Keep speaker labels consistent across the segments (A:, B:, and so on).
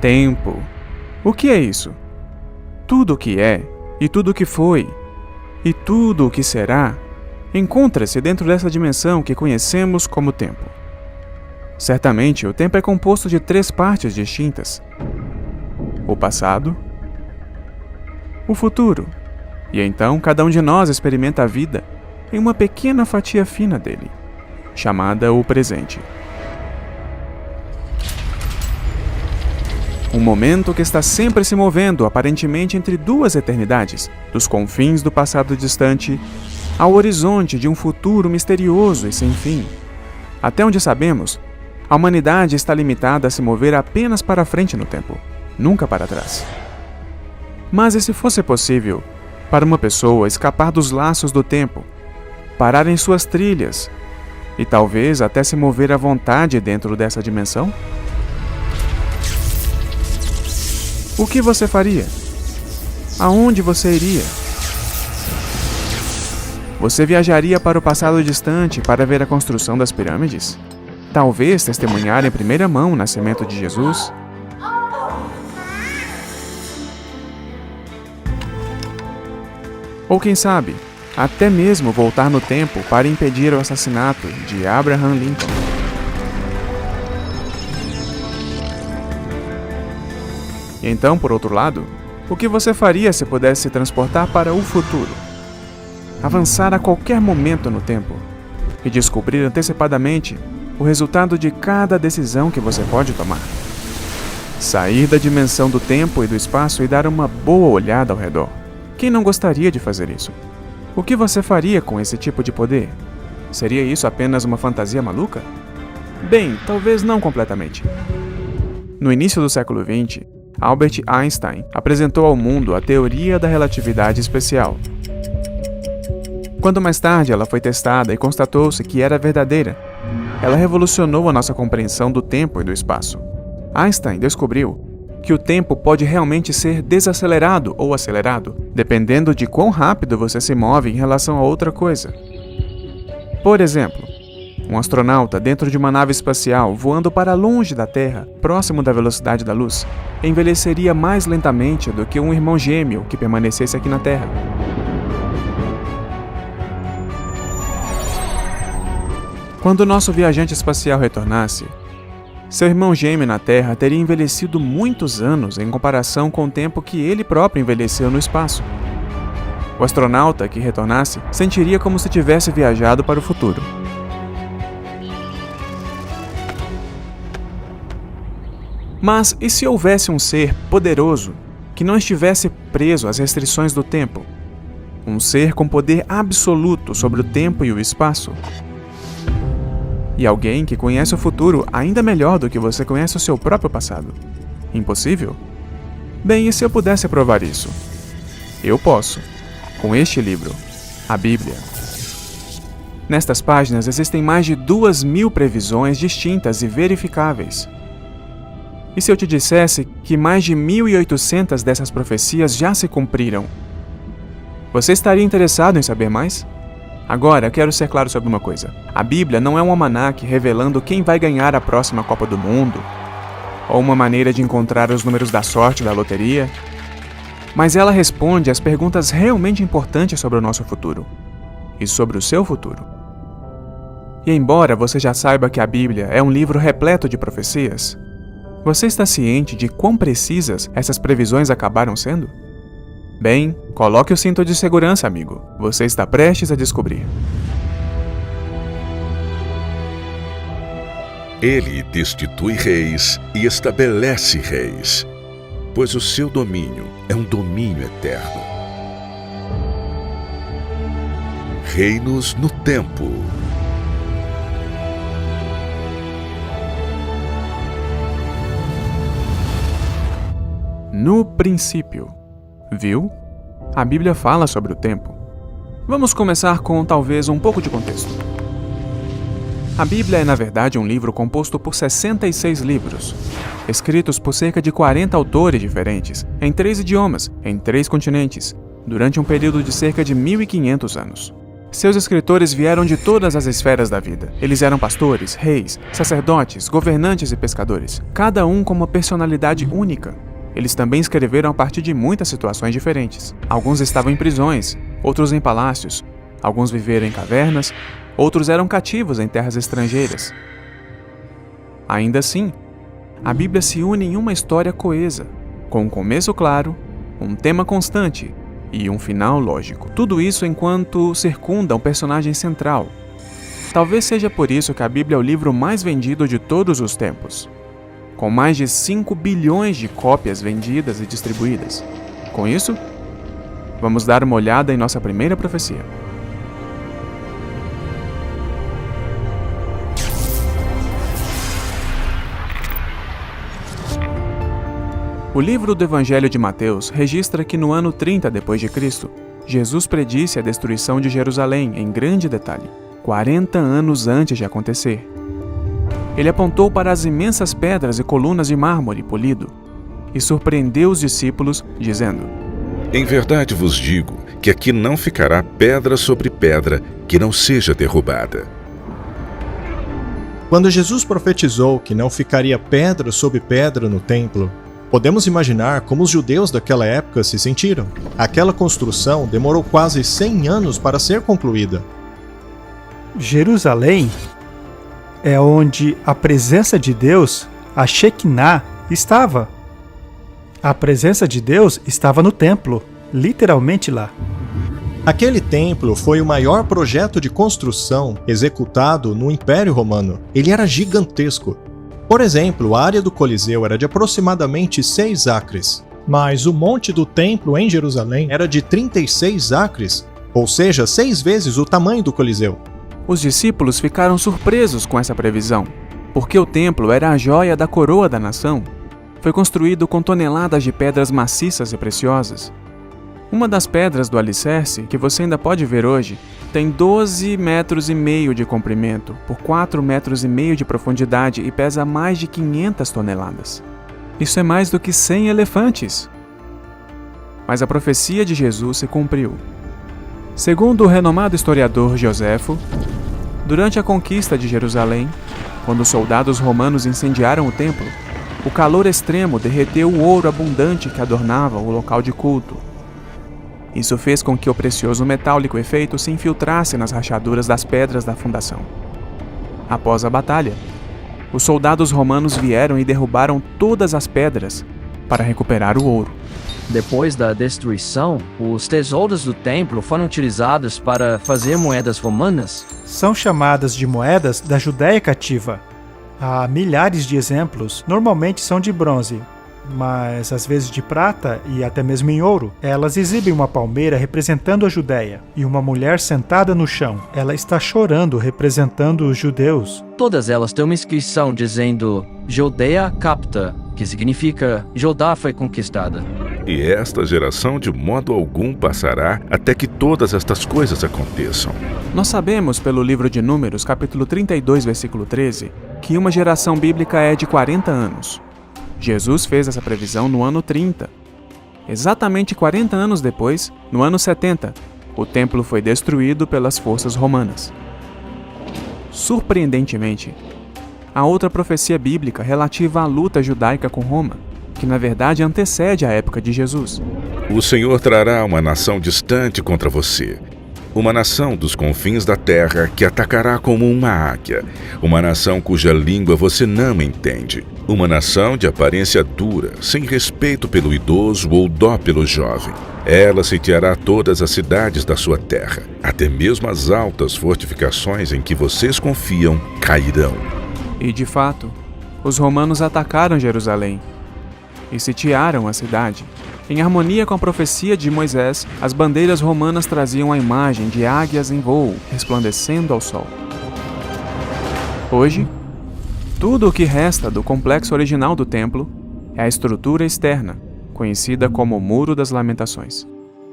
A: Tempo. O que é isso? Tudo o que é, e tudo o que foi, e tudo o que será, encontra-se dentro dessa dimensão que conhecemos como tempo. Certamente, o tempo é composto de 3 partes distintas: o passado, o futuro, e então cada um de nós experimenta a vida em uma pequena fatia fina dele, chamada o presente. Um momento que está sempre se movendo aparentemente entre 2 eternidades, dos confins do passado distante ao horizonte de um futuro misterioso e sem fim. Até onde sabemos, a humanidade está limitada a se mover apenas para frente no tempo, nunca para trás. Mas e se fosse possível para uma pessoa escapar dos laços do tempo, parar em suas trilhas e talvez até se mover à vontade dentro dessa dimensão? O que você faria? Aonde você iria? Você viajaria para o passado distante para ver a construção das pirâmides? Talvez testemunhar em primeira mão o nascimento de Jesus? Ou quem sabe, até mesmo voltar no tempo para impedir o assassinato de Abraham Lincoln? E então, por outro lado, o que você faria se pudesse se transportar para o futuro? Avançar a qualquer momento no tempo e descobrir antecipadamente o resultado de cada decisão que você pode tomar. Sair da dimensão do tempo e do espaço e dar uma boa olhada ao redor. Quem não gostaria de fazer isso? O que você faria com esse tipo de poder? Seria isso apenas uma fantasia maluca? Bem, talvez não completamente. No início do século XX, Albert Einstein apresentou ao mundo a teoria da relatividade especial. Quando mais tarde ela foi testada e constatou-se que era verdadeira, ela revolucionou a nossa compreensão do tempo e do espaço. Einstein descobriu que o tempo pode realmente ser desacelerado ou acelerado, dependendo de quão rápido você se move em relação a outra coisa. Por exemplo, um astronauta dentro de uma nave espacial voando para longe da Terra, próximo da velocidade da luz, envelheceria mais lentamente do que um irmão gêmeo que permanecesse aqui na Terra. Quando o nosso viajante espacial retornasse, seu irmão gêmeo na Terra teria envelhecido muitos anos em comparação com o tempo que ele próprio envelheceu no espaço. O astronauta que retornasse sentiria como se tivesse viajado para o futuro. Mas e se houvesse um ser poderoso que não estivesse preso às restrições do tempo? Um ser com poder absoluto sobre o tempo e o espaço? E alguém que conhece o futuro ainda melhor do que você conhece o seu próprio passado? Impossível? Bem, e se eu pudesse provar isso? Eu posso, com este livro, a Bíblia. Nestas páginas existem mais de 2.000 previsões distintas e verificáveis. E se eu te dissesse que mais de 1.800 dessas profecias já se cumpriram? Você estaria interessado em saber mais? Agora, quero ser claro sobre uma coisa. A Bíblia não é um almanaque revelando quem vai ganhar a próxima Copa do Mundo, ou uma maneira de encontrar os números da sorte da loteria, mas ela responde às perguntas realmente importantes sobre o nosso futuro, e sobre o seu futuro. E embora você já saiba que a Bíblia é um livro repleto de profecias, você está ciente de quão precisas essas previsões acabaram sendo? Bem, coloque o cinto de segurança, amigo. Você está prestes a descobrir.
B: Ele destitui reis e estabelece reis, pois o seu domínio é um domínio eterno. Reinos no tempo.
A: No princípio. Viu? A Bíblia fala sobre o tempo. Vamos começar com talvez um pouco de contexto. A Bíblia é, na verdade, um livro composto por 66 livros, escritos por cerca de 40 autores diferentes, em 3 idiomas, em 3 continentes, durante um período de cerca de 1.500 anos. Seus escritores vieram de todas as esferas da vida. Eles eram pastores, reis, sacerdotes, governantes e pescadores, cada um com uma personalidade única. Eles também escreveram a partir de muitas situações diferentes. Alguns estavam em prisões, outros em palácios, alguns viveram em cavernas, outros eram cativos em terras estrangeiras. Ainda assim, a Bíblia se une em uma história coesa, com um começo claro, um tema constante e um final lógico. Tudo isso enquanto circunda um personagem central. Talvez seja por isso que a Bíblia é o livro mais vendido de todos os tempos, com mais de 5 bilhões de cópias vendidas e distribuídas. Com isso, vamos dar uma olhada em nossa primeira profecia. O livro do Evangelho de Mateus registra que no ano 30 d.C., Jesus predisse a destruição de Jerusalém em grande detalhe, 40 anos antes de acontecer. Ele apontou para as imensas pedras e colunas de mármore polido e surpreendeu os discípulos, dizendo:
B: Em verdade vos digo que aqui não ficará pedra sobre pedra que não seja derrubada.
C: Quando Jesus profetizou que não ficaria pedra sobre pedra no templo, podemos imaginar como os judeus daquela época se sentiram. Aquela construção demorou quase 100 anos para ser concluída.
D: Jerusalém é onde a presença de Deus, a Shekinah, estava. A presença de Deus estava no templo, literalmente lá.
C: Aquele templo foi o maior projeto de construção executado no Império Romano. Ele era gigantesco. Por exemplo, a área do Coliseu era de aproximadamente 6 acres, mas o monte do templo em Jerusalém era de 36 acres, ou seja, 6 vezes o tamanho do Coliseu.
A: Os discípulos ficaram surpresos com essa previsão, porque o templo era a joia da coroa da nação. Foi construído com toneladas de pedras maciças e preciosas. Uma das pedras do alicerce, que você ainda pode ver hoje, tem 12,5 metros de comprimento por 4,5 metros de profundidade e pesa mais de 500 toneladas. Isso é mais do que 100 elefantes. Mas a profecia de Jesus se cumpriu. Segundo o renomado historiador Joséfo, durante a conquista de Jerusalém, quando os soldados romanos incendiaram o templo, o calor extremo derreteu o ouro abundante que adornava o local de culto. Isso fez com que o precioso metal liquefeito se infiltrasse nas rachaduras das pedras da fundação. Após a batalha, os soldados romanos vieram e derrubaram todas as pedras para recuperar o ouro.
E: Depois da destruição, os tesouros do templo foram utilizados para fazer moedas romanas.
D: São chamadas de moedas da Judéia cativa. Há milhares de exemplos, normalmente são de bronze, mas às vezes de prata e até mesmo em ouro. Elas exibem uma palmeira representando a Judéia e uma mulher sentada no chão. Ela está chorando, representando os judeus.
E: Todas elas têm uma inscrição dizendo Judéia capta, que significa Judá foi conquistada.
B: E esta geração de modo algum passará até que todas estas coisas aconteçam.
A: Nós sabemos pelo livro de Números, capítulo 32, versículo 13, que uma geração bíblica é de 40 anos. Jesus fez essa previsão no ano 30. Exatamente 40 anos depois, no ano 70, o templo foi destruído pelas forças romanas. Surpreendentemente, há outra profecia bíblica relativa à luta judaica com Roma, que na verdade antecede a época de Jesus.
B: O Senhor trará uma nação distante contra você, uma nação dos confins da terra que atacará como uma águia, uma nação cuja língua você não entende, uma nação de aparência dura, sem respeito pelo idoso ou dó pelo jovem. Ela sitiará todas as cidades da sua terra, até mesmo as altas fortificações em que vocês confiam cairão.
A: E de fato, os romanos atacaram Jerusalém e sitiaram a cidade. Em harmonia com a profecia de Moisés, as bandeiras romanas traziam a imagem de águias em voo, resplandecendo ao sol. Hoje, tudo o que resta do complexo original do templo é a estrutura externa, conhecida como Muro das Lamentações.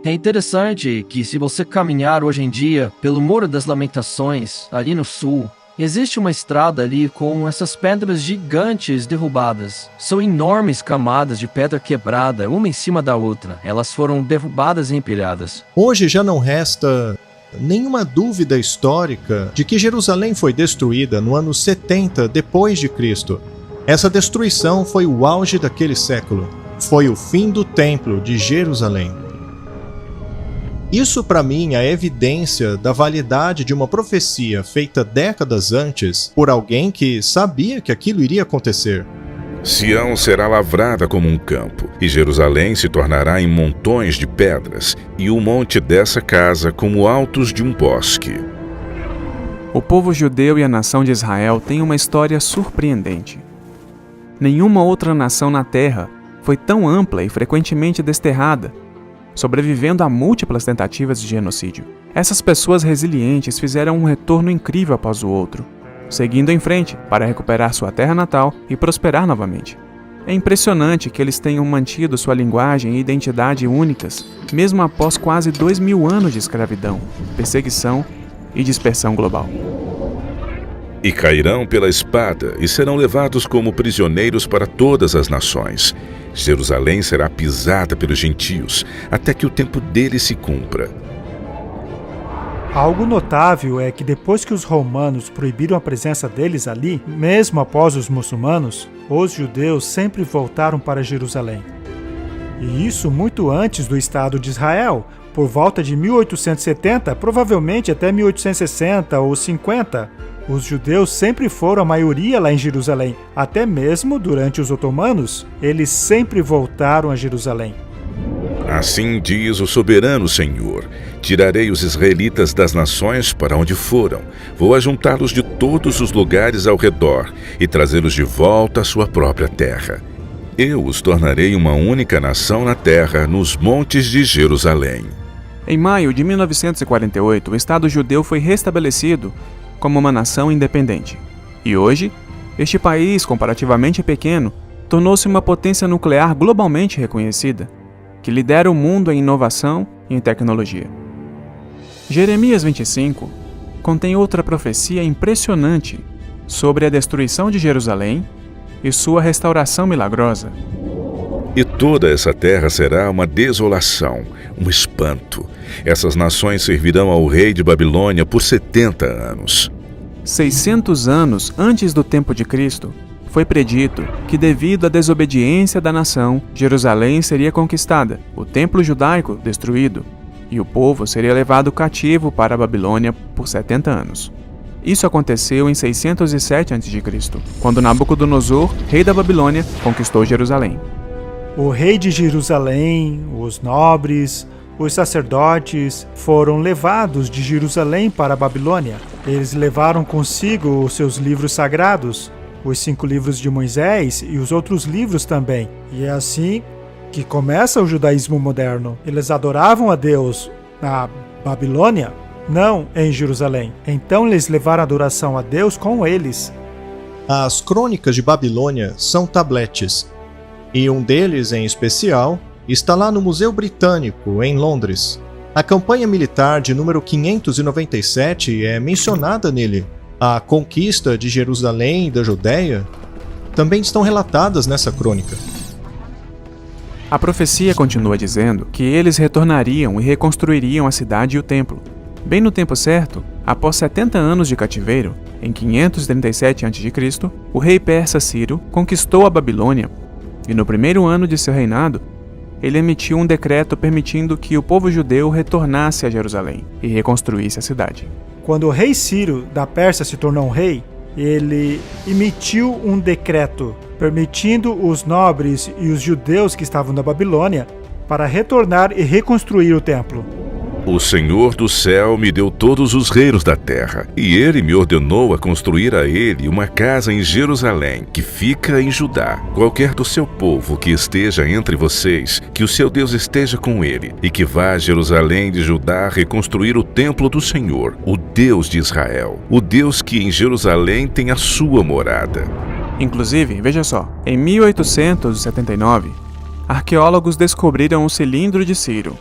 E: É interessante que se você caminhar hoje em dia pelo Muro das Lamentações, ali no sul, existe uma estrada ali com essas pedras gigantes derrubadas. São enormes camadas de pedra quebrada, uma em cima da outra. Elas foram derrubadas e empilhadas.
C: Hoje já não resta nenhuma dúvida histórica de que Jerusalém foi destruída no ano 70 depois de Cristo. Essa destruição foi o auge daquele século. Foi o fim do Templo de Jerusalém. Isso para mim é evidência da validade de uma profecia feita décadas antes por alguém que sabia que aquilo iria acontecer.
B: Sião será lavrada como um campo, e Jerusalém se tornará em montões de pedras, e o monte dessa casa como altos de um bosque.
A: O povo judeu e a nação de Israel têm uma história surpreendente. Nenhuma outra nação na terra foi tão ampla e frequentemente desterrada, sobrevivendo a múltiplas tentativas de genocídio. Essas pessoas resilientes fizeram um retorno incrível após o outro, seguindo em frente para recuperar sua terra natal e prosperar novamente. É impressionante que eles tenham mantido sua linguagem e identidade únicas, mesmo após quase 2000 anos de escravidão, perseguição e dispersão global.
B: E cairão pela espada e serão levados como prisioneiros para todas as nações. Jerusalém será pisada pelos gentios, até que o tempo deles se cumpra.
D: Algo notável é que depois que os romanos proibiram a presença deles ali, mesmo após os muçulmanos, os judeus sempre voltaram para Jerusalém. E isso muito antes do Estado de Israel, por volta de 1870, provavelmente até 1860 ou 50. Os judeus sempre foram a maioria lá em Jerusalém, até mesmo durante os otomanos, eles sempre voltaram a Jerusalém.
B: Assim diz o soberano Senhor: tirarei os israelitas das nações para onde foram, vou ajuntá-los de todos os lugares ao redor e trazê-los de volta à sua própria terra. Eu os tornarei uma única nação na terra, nos montes de Jerusalém.
A: Em maio de 1948, o Estado judeu foi restabelecido como uma nação independente. E hoje, este país, comparativamente pequeno, tornou-se uma potência nuclear globalmente reconhecida, que lidera o mundo em inovação e em tecnologia. Jeremias 25 contém outra profecia impressionante sobre a destruição de Jerusalém e sua restauração milagrosa.
B: E toda essa terra será uma desolação, um espanto. Essas nações servirão ao rei de Babilônia por 70 anos.
A: 600 anos antes do tempo de Cristo, foi predito que, devido à desobediência da nação, Jerusalém seria conquistada, o templo judaico destruído, e o povo seria levado cativo para a Babilônia por 70 anos. Isso aconteceu em 607 a.C., quando Nabucodonosor, rei da Babilônia, conquistou Jerusalém.
D: O rei de Jerusalém, os nobres, os sacerdotes foram levados de Jerusalém para a Babilônia. Eles levaram consigo os seus livros sagrados, os 5 livros de Moisés e os outros livros também. E é assim que começa o judaísmo moderno. Eles adoravam a Deus na Babilônia, não em Jerusalém. Então eles levaram a adoração a Deus com eles.
C: As crônicas de Babilônia são tabletes, e um deles em especial está lá no Museu Britânico, em Londres. A campanha militar de número 597 é mencionada nele. A conquista de Jerusalém e da Judéia também estão relatadas nessa crônica.
A: A profecia continua dizendo que eles retornariam e reconstruiriam a cidade e o templo. Bem no tempo certo, após 70 anos de cativeiro, em 537 a.C., o rei persa Ciro conquistou a Babilônia e no primeiro ano de seu reinado, ele emitiu um decreto permitindo que o povo judeu retornasse a Jerusalém e reconstruísse a cidade.
D: Quando o rei Ciro da Pérsia se tornou um rei, ele emitiu um decreto permitindo os nobres e os judeus que estavam na Babilônia para retornar e reconstruir o templo.
B: O Senhor do céu me deu todos os reinos da terra, e ele me ordenou a construir a ele uma casa em Jerusalém, que fica em Judá. Qualquer do seu povo que esteja entre vocês, que o seu Deus esteja com ele, e que vá a Jerusalém de Judá reconstruir o templo do Senhor, o Deus de Israel, o Deus que em Jerusalém tem a sua morada.
A: Inclusive, veja só, em 1879, arqueólogos descobriram o cilindro de Ciro,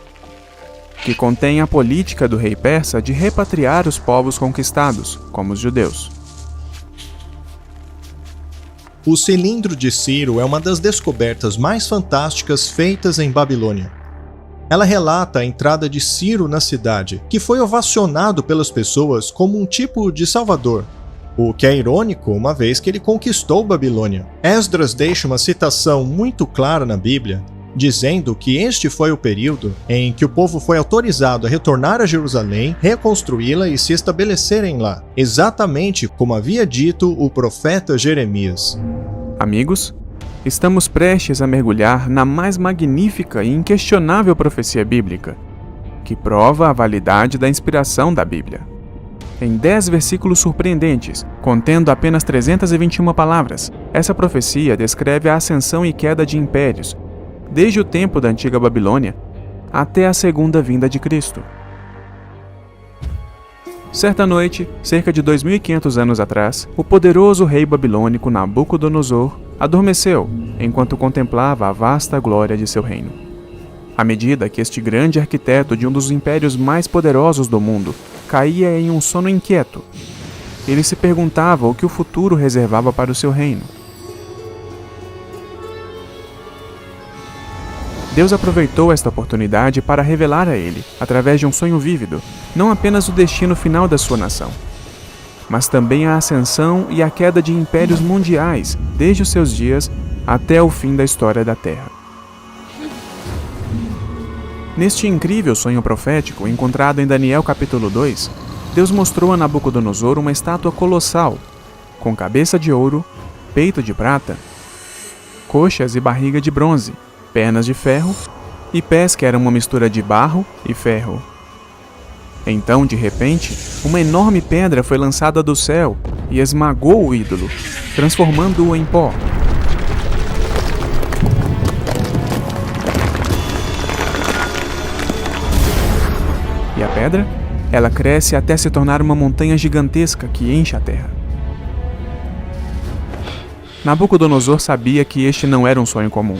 A: que contém a política do rei persa de repatriar os povos conquistados, como os judeus.
C: O cilindro de Ciro é uma das descobertas mais fantásticas feitas em Babilônia. Ela relata a entrada de Ciro na cidade, que foi ovacionado pelas pessoas como um tipo de salvador, o que é irônico, uma vez que ele conquistou Babilônia. Esdras deixa uma citação muito clara na Bíblia, dizendo que este foi o período em que o povo foi autorizado a retornar a Jerusalém, reconstruí-la e se estabelecerem lá, exatamente como havia dito o profeta Jeremias.
A: Amigos, estamos prestes a mergulhar na mais magnífica e inquestionável profecia bíblica, que prova a validade da inspiração da Bíblia. Em 10 versículos surpreendentes, contendo apenas 321 palavras, essa profecia descreve a ascensão e queda de impérios, desde o tempo da antiga Babilônia até a segunda vinda de Cristo. Certa noite, cerca de 2.500 anos atrás, o poderoso rei babilônico Nabucodonosor adormeceu enquanto contemplava a vasta glória de seu reino. À medida que este grande arquiteto de um dos impérios mais poderosos do mundo caía em um sono inquieto, ele se perguntava o que o futuro reservava para o seu reino. Deus aproveitou esta oportunidade para revelar a ele, através de um sonho vívido, não apenas o destino final da sua nação, mas também a ascensão e a queda de impérios mundiais desde os seus dias até o fim da história da Terra. Neste incrível sonho profético encontrado em Daniel capítulo 2, Deus mostrou a Nabucodonosor uma estátua colossal, com cabeça de ouro, peito de prata, coxas e barriga de bronze, pernas de ferro e pés que eram uma mistura de barro e ferro. Então, de repente, uma enorme pedra foi lançada do céu e esmagou o ídolo, transformando-o em pó. E a pedra? Ela cresce até se tornar uma montanha gigantesca que enche a terra. Nabucodonosor sabia que este não era um sonho comum.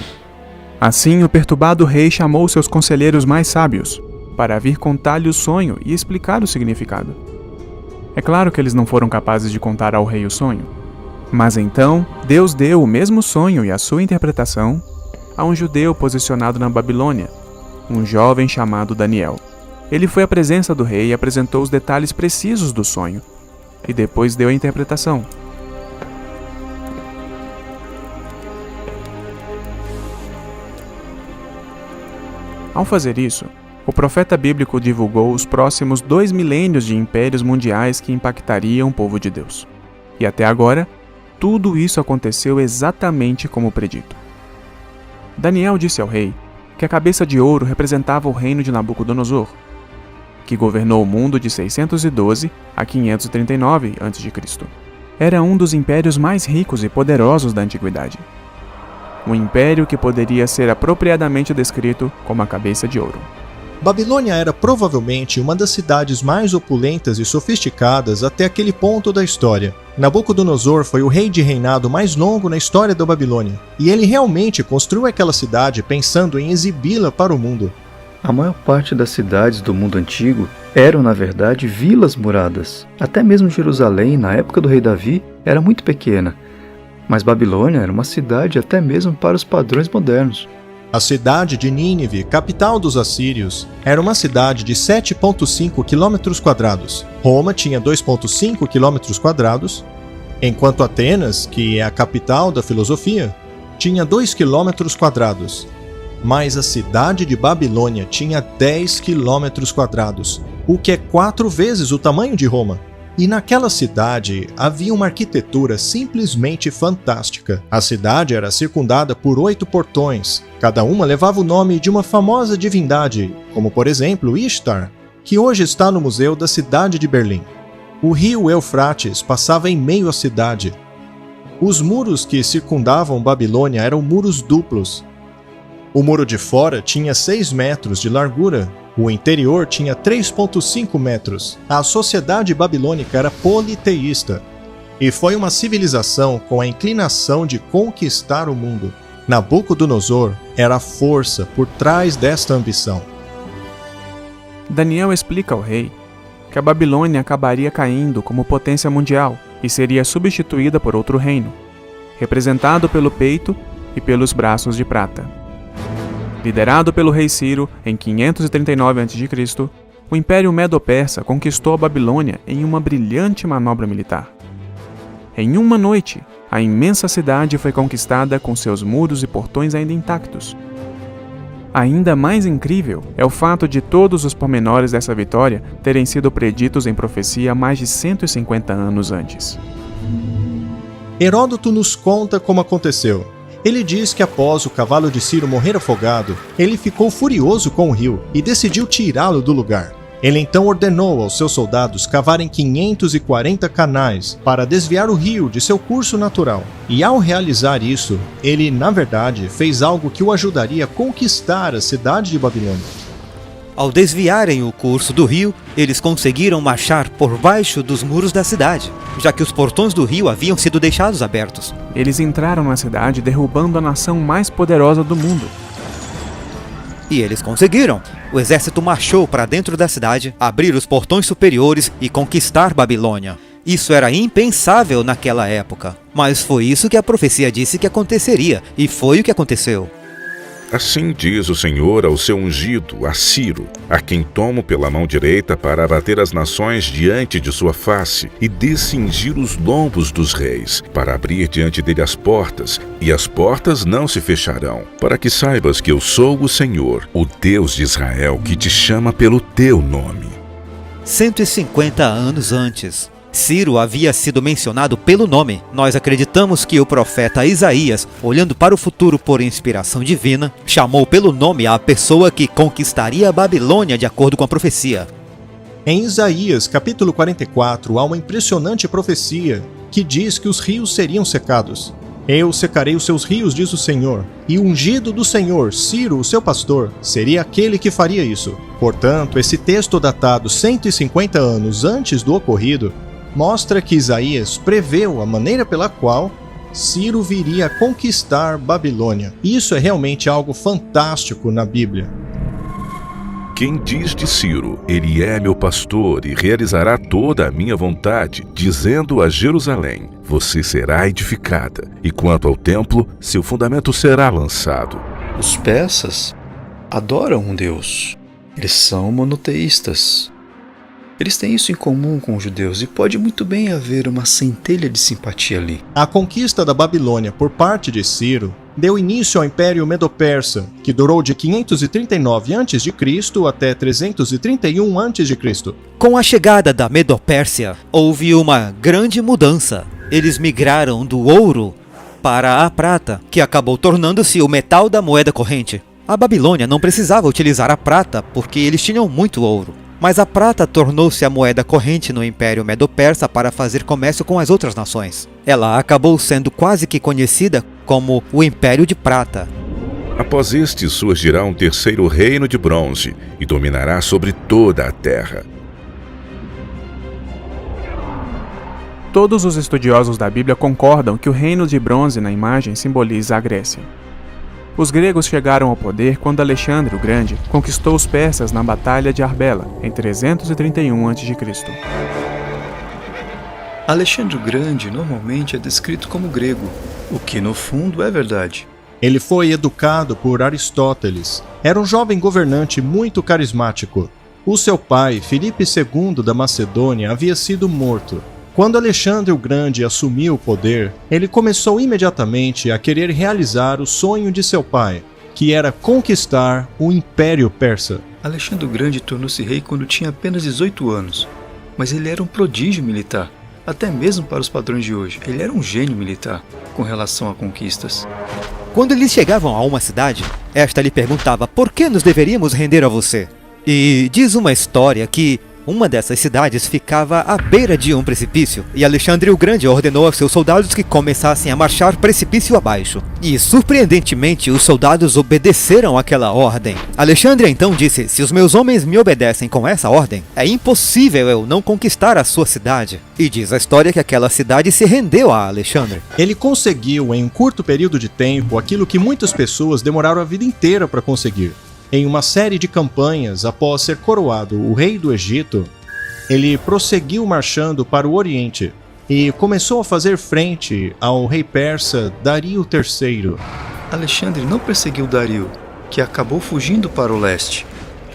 A: Assim, o perturbado rei chamou seus conselheiros mais sábios para vir contar-lhe o sonho e explicar o significado. É claro que eles não foram capazes de contar ao rei o sonho, mas então Deus deu o mesmo sonho e a sua interpretação a um judeu posicionado na Babilônia, um jovem chamado Daniel. Ele foi à presença do rei e apresentou os detalhes precisos do sonho, e depois deu a interpretação. Ao fazer isso, o profeta bíblico divulgou os próximos 2 milênios de impérios mundiais que impactariam o povo de Deus. E até agora, tudo isso aconteceu exatamente como predito. Daniel disse ao rei que a cabeça de ouro representava o reino de Nabucodonosor, que governou o mundo de 612 a 539 a.C. Era um dos impérios mais ricos e poderosos da antiguidade. Um império que poderia ser apropriadamente descrito como a cabeça de ouro.
C: Babilônia era provavelmente uma das cidades mais opulentas e sofisticadas até aquele ponto da história. Nabucodonosor foi o rei de reinado mais longo na história da Babilônia, e ele realmente construiu aquela cidade pensando em exibi-la para o mundo.
F: A maior parte das cidades do mundo antigo eram, na verdade, vilas muradas. Até mesmo Jerusalém, na época do rei Davi, era muito pequena. Mas Babilônia era uma cidade até mesmo para os padrões modernos.
C: A cidade de Nínive, capital dos assírios, era uma cidade de 7,5 km². Roma tinha 2,5 km², enquanto Atenas, que é a capital da filosofia, tinha 2 km². Mas a cidade de Babilônia tinha 10 km², o que é 4 vezes o tamanho de Roma. E naquela cidade havia uma arquitetura simplesmente fantástica. A cidade era circundada por 8 portões. Cada uma levava o nome de uma famosa divindade, como por exemplo Ishtar, que hoje está no Museu da Cidade de Berlim. O rio Eufrates passava em meio à cidade. Os muros que circundavam Babilônia eram muros duplos. O muro de fora tinha 6 metros de largura. O interior tinha 3,5 metros. A sociedade babilônica era politeísta e foi uma civilização com a inclinação de conquistar o mundo. Nabucodonosor era a força por trás desta ambição.
A: Daniel explica ao rei que a Babilônia acabaria caindo como potência mundial e seria substituída por outro reino, representado pelo peito e pelos braços de prata. Liderado pelo rei Ciro em 539 a.C., o Império Medo-Persa conquistou a Babilônia em uma brilhante manobra militar. Em uma noite, a imensa cidade foi conquistada com seus muros e portões ainda intactos. Ainda mais incrível é o fato de todos os pormenores dessa vitória terem sido preditos em profecia mais de 150 anos antes.
C: Heródoto nos conta como aconteceu. Ele diz que após o cavalo de Ciro morrer afogado, ele ficou furioso com o rio e decidiu tirá-lo do lugar. Ele então ordenou aos seus soldados cavarem 540 canais para desviar o rio de seu curso natural. E ao realizar isso, ele, na verdade, fez algo que o ajudaria a conquistar a cidade de Babilônia.
G: Ao desviarem o curso do rio, eles conseguiram marchar por baixo dos muros da cidade, já que os portões do rio haviam sido deixados abertos.
A: Eles entraram na cidade derrubando a nação mais poderosa do mundo.
G: E eles conseguiram. O exército marchou para dentro da cidade, abrir os portões superiores e conquistar Babilônia. Isso era impensável naquela época, mas foi isso que a profecia disse que aconteceria, e foi o que aconteceu.
B: Assim diz o Senhor ao seu ungido, a Ciro, a quem tomo pela mão direita para abater as nações diante de sua face e descingir os lombos dos reis, para abrir diante dele as portas, e as portas não se fecharão, para que saibas que eu sou o Senhor, o Deus de Israel, que te chama pelo teu nome.
G: 150 anos antes, Ciro havia sido mencionado pelo nome. Nós acreditamos que o profeta Isaías, olhando para o futuro por inspiração divina, chamou pelo nome a pessoa que conquistaria a Babilônia de acordo com a profecia.
C: Em Isaías, capítulo 44, há uma impressionante profecia que diz que os rios seriam secados. Eu secarei os seus rios, diz o Senhor, e o ungido do Senhor, Ciro, o seu pastor, seria aquele que faria isso. Portanto, esse texto datado 150 anos antes do ocorrido mostra que Isaías preveu a maneira pela qual Ciro viria a conquistar Babilônia. Isso é realmente algo fantástico na Bíblia.
B: Quem diz de Ciro, ele é meu pastor e realizará toda a minha vontade, dizendo a Jerusalém, você será edificada, e quanto ao templo, seu fundamento será lançado.
F: Os persas adoram um Deus. Eles são monoteístas. Eles têm isso em comum com os judeus e pode muito bem haver uma centelha de simpatia ali.
C: A conquista da Babilônia por parte de Ciro deu início ao Império Medo-Persa, que durou de 539 a.C. até 331 a.C.
G: Com a chegada da Medo-Pérsia, houve uma grande mudança. Eles migraram do ouro para a prata, que acabou tornando-se o metal da moeda corrente. A Babilônia não precisava utilizar a prata porque eles tinham muito ouro. Mas a prata tornou-se a moeda corrente no Império Medo-Persa para fazer comércio com as outras nações. Ela acabou sendo quase que conhecida como o Império de Prata.
B: Após este surgirá um terceiro reino de bronze e dominará sobre toda a terra.
A: Todos os estudiosos da Bíblia concordam que o reino de bronze na imagem simboliza a Grécia. Os gregos chegaram ao poder quando Alexandre o Grande conquistou os persas na Batalha de Arbela, em 331 a.C.
F: Alexandre o Grande normalmente é descrito como grego, o que no fundo é verdade.
C: Ele foi educado por Aristóteles. Era um jovem governante muito carismático. O seu pai, Filipe II da Macedônia, havia sido morto. Quando Alexandre o Grande assumiu o poder, ele começou imediatamente a querer realizar o sonho de seu pai, que era conquistar o Império Persa.
F: Alexandre o Grande tornou-se rei quando tinha apenas 18 anos, mas ele era um prodígio militar, até mesmo para os padrões de hoje. Ele era um gênio militar com relação a conquistas.
G: Quando eles chegavam a uma cidade, esta lhe perguntava por que nos deveríamos render a você. E diz uma história que uma dessas cidades ficava à beira de um precipício, e Alexandre o Grande ordenou aos seus soldados que começassem a marchar precipício abaixo. E, surpreendentemente, os soldados obedeceram àquela ordem. Alexandre então disse, se os meus homens me obedecem com essa ordem, é impossível eu não conquistar a sua cidade. E diz a história que aquela cidade se rendeu a Alexandre.
C: Ele conseguiu, em um curto período de tempo, aquilo que muitas pessoas demoraram a vida inteira para conseguir. Em uma série de campanhas, após ser coroado o rei do Egito, ele prosseguiu marchando para o Oriente e começou a fazer frente ao rei persa Dario III.
F: Alexandre não perseguiu Dario, que acabou fugindo para o leste.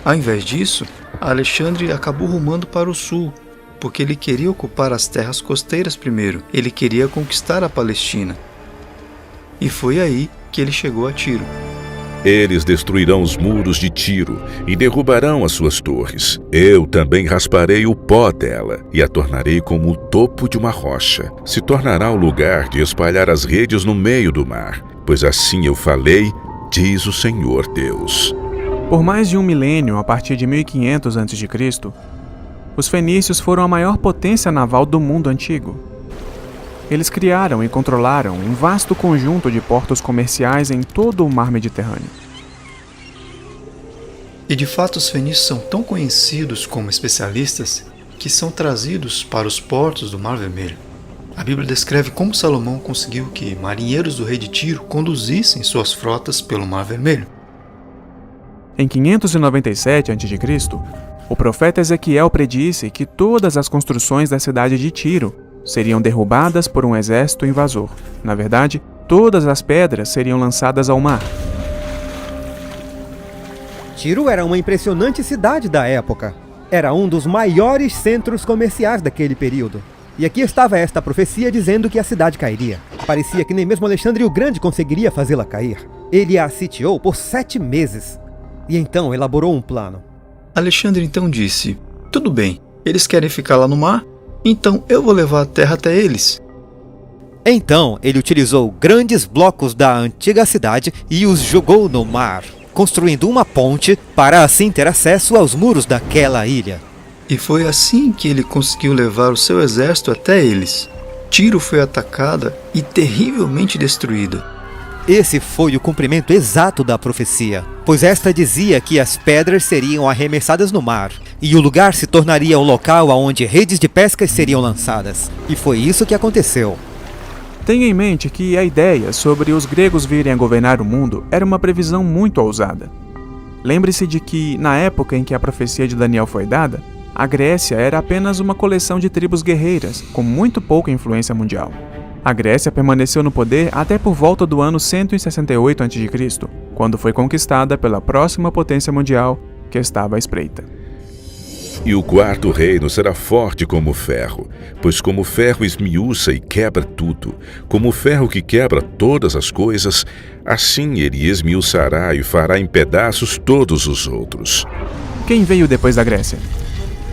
F: Ao invés disso, Alexandre acabou rumando para o sul, porque ele queria ocupar as terras costeiras primeiro. Ele queria conquistar a Palestina. E foi aí que ele chegou a Tiro.
B: Eles destruirão os muros de Tiro e derrubarão as suas torres. Eu também rasparei o pó dela e a tornarei como o topo de uma rocha. Se tornará o lugar de espalhar as redes no meio do mar, pois assim eu falei, diz o Senhor Deus.
A: Por mais de um milênio, a partir de 1500 a.C., os fenícios foram a maior potência naval do mundo antigo. Eles criaram e controlaram um vasto conjunto de portos comerciais em todo o mar Mediterrâneo.
F: E de fato os fenícios são tão conhecidos como especialistas que são trazidos para os portos do Mar Vermelho. A Bíblia descreve como Salomão conseguiu que marinheiros do rei de Tiro conduzissem suas frotas pelo Mar Vermelho.
A: Em 597 a.C., o profeta Ezequiel predisse que todas as construções da cidade de Tiro seriam derrubadas por um exército invasor. Na verdade, todas as pedras seriam lançadas ao mar.
G: Tiro era uma impressionante cidade da época. Era um dos maiores centros comerciais daquele período. E aqui estava esta profecia dizendo que a cidade cairia. Parecia que nem mesmo Alexandre o Grande conseguiria fazê-la cair. Ele a sitiou por 7 meses. E então elaborou um plano.
F: Alexandre então disse: tudo bem, eles querem ficar lá no mar, então eu vou levar a terra até eles.
G: Então ele utilizou grandes blocos da antiga cidade e os jogou no mar, construindo uma ponte para assim ter acesso aos muros daquela ilha.
F: E foi assim que ele conseguiu levar o seu exército até eles. Tiro foi atacada e terrivelmente destruída.
G: Esse foi o cumprimento exato da profecia, pois esta dizia que as pedras seriam arremessadas no mar, e o lugar se tornaria o local aonde redes de pesca seriam lançadas. E foi isso que aconteceu.
A: Tenha em mente que a ideia sobre os gregos virem a governar o mundo era uma previsão muito ousada. Lembre-se de que, na época em que a profecia de Daniel foi dada, a Grécia era apenas uma coleção de tribos guerreiras, com muito pouca influência mundial. A Grécia permaneceu no poder até por volta do ano 168 a.C., quando foi conquistada pela próxima potência mundial que estava à espreita.
B: E o quarto reino será forte como o ferro, pois como o ferro esmiuça e quebra tudo, como o ferro que quebra todas as coisas, assim ele esmiuçará e fará em pedaços todos os outros.
A: Quem veio depois da Grécia?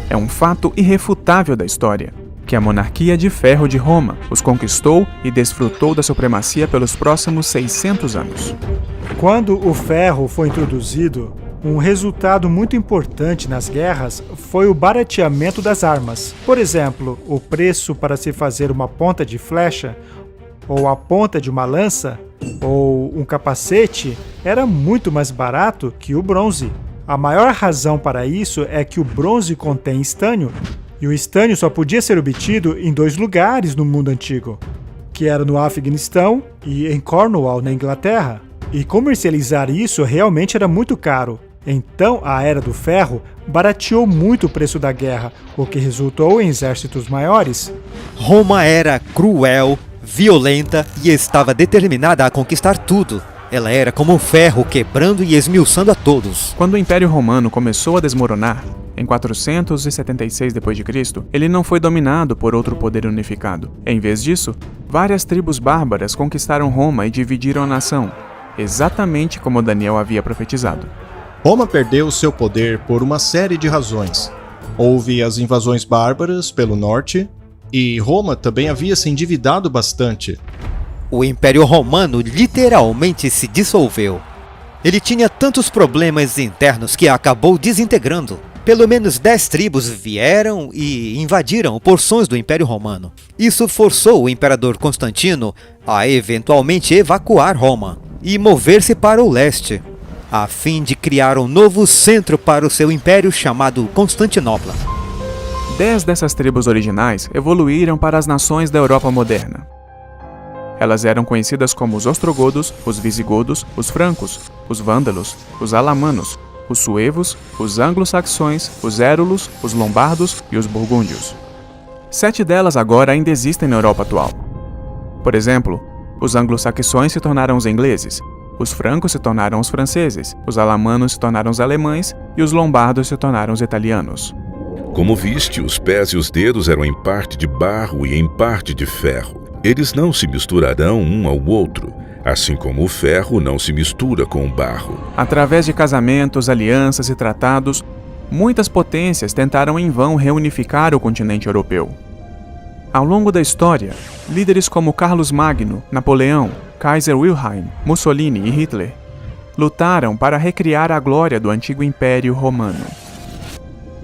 A: É um fato irrefutável da história, que a monarquia de ferro de Roma os conquistou e desfrutou da supremacia pelos próximos 600 anos.
D: Quando o ferro foi introduzido, um resultado muito importante nas guerras foi o barateamento das armas. Por exemplo, o preço para se fazer uma ponta de flecha, ou a ponta de uma lança, ou um capacete, era muito mais barato que o bronze. A maior razão para isso é que o bronze contém estânio, e o estânio só podia ser obtido em 2 lugares no mundo antigo, que era no Afeganistão e em Cornwall, na Inglaterra. E comercializar isso realmente era muito caro. Então, a Era do Ferro barateou muito o preço da guerra, o que resultou em exércitos maiores.
G: Roma era cruel, violenta e estava determinada a conquistar tudo. Ela era como o ferro quebrando e esmiuçando a todos.
A: Quando o Império Romano começou a desmoronar, em 476 d.C., ele não foi dominado por outro poder unificado. Em vez disso, várias tribos bárbaras conquistaram Roma e dividiram a nação, exatamente como Daniel havia profetizado.
C: Roma perdeu seu poder por uma série de razões. Houve as invasões bárbaras pelo norte, e Roma também havia se endividado bastante.
G: O Império Romano literalmente se dissolveu. Ele tinha tantos problemas internos que acabou desintegrando. Pelo menos 10 tribos vieram e invadiram porções do Império Romano. Isso forçou o imperador Constantino a eventualmente evacuar Roma e mover-se para o leste, a fim de criar um novo centro para o seu império chamado Constantinopla.
A: 10 dessas tribos originais evoluíram para as nações da Europa moderna. Elas eram conhecidas como os ostrogodos, os visigodos, os francos, os vândalos, os alamanos, os suevos, os anglo-saxões, os érulos, os lombardos e os burgúndios. 7 delas agora ainda existem na Europa atual. Por exemplo, os anglo-saxões se tornaram os ingleses, Os francos se tornaram os franceses, os alamanos se tornaram os alemães e os lombardos se tornaram os italianos.
B: Como viste, os pés e os dedos eram em parte de barro e em parte de ferro. Eles não se misturarão um ao outro, assim como o ferro não se mistura com o barro.
A: Através de casamentos, alianças e tratados, muitas potências tentaram em vão reunificar o continente europeu. Ao longo da história, líderes como Carlos Magno, Napoleão, Kaiser Wilhelm, Mussolini e Hitler lutaram para recriar a glória do antigo Império Romano.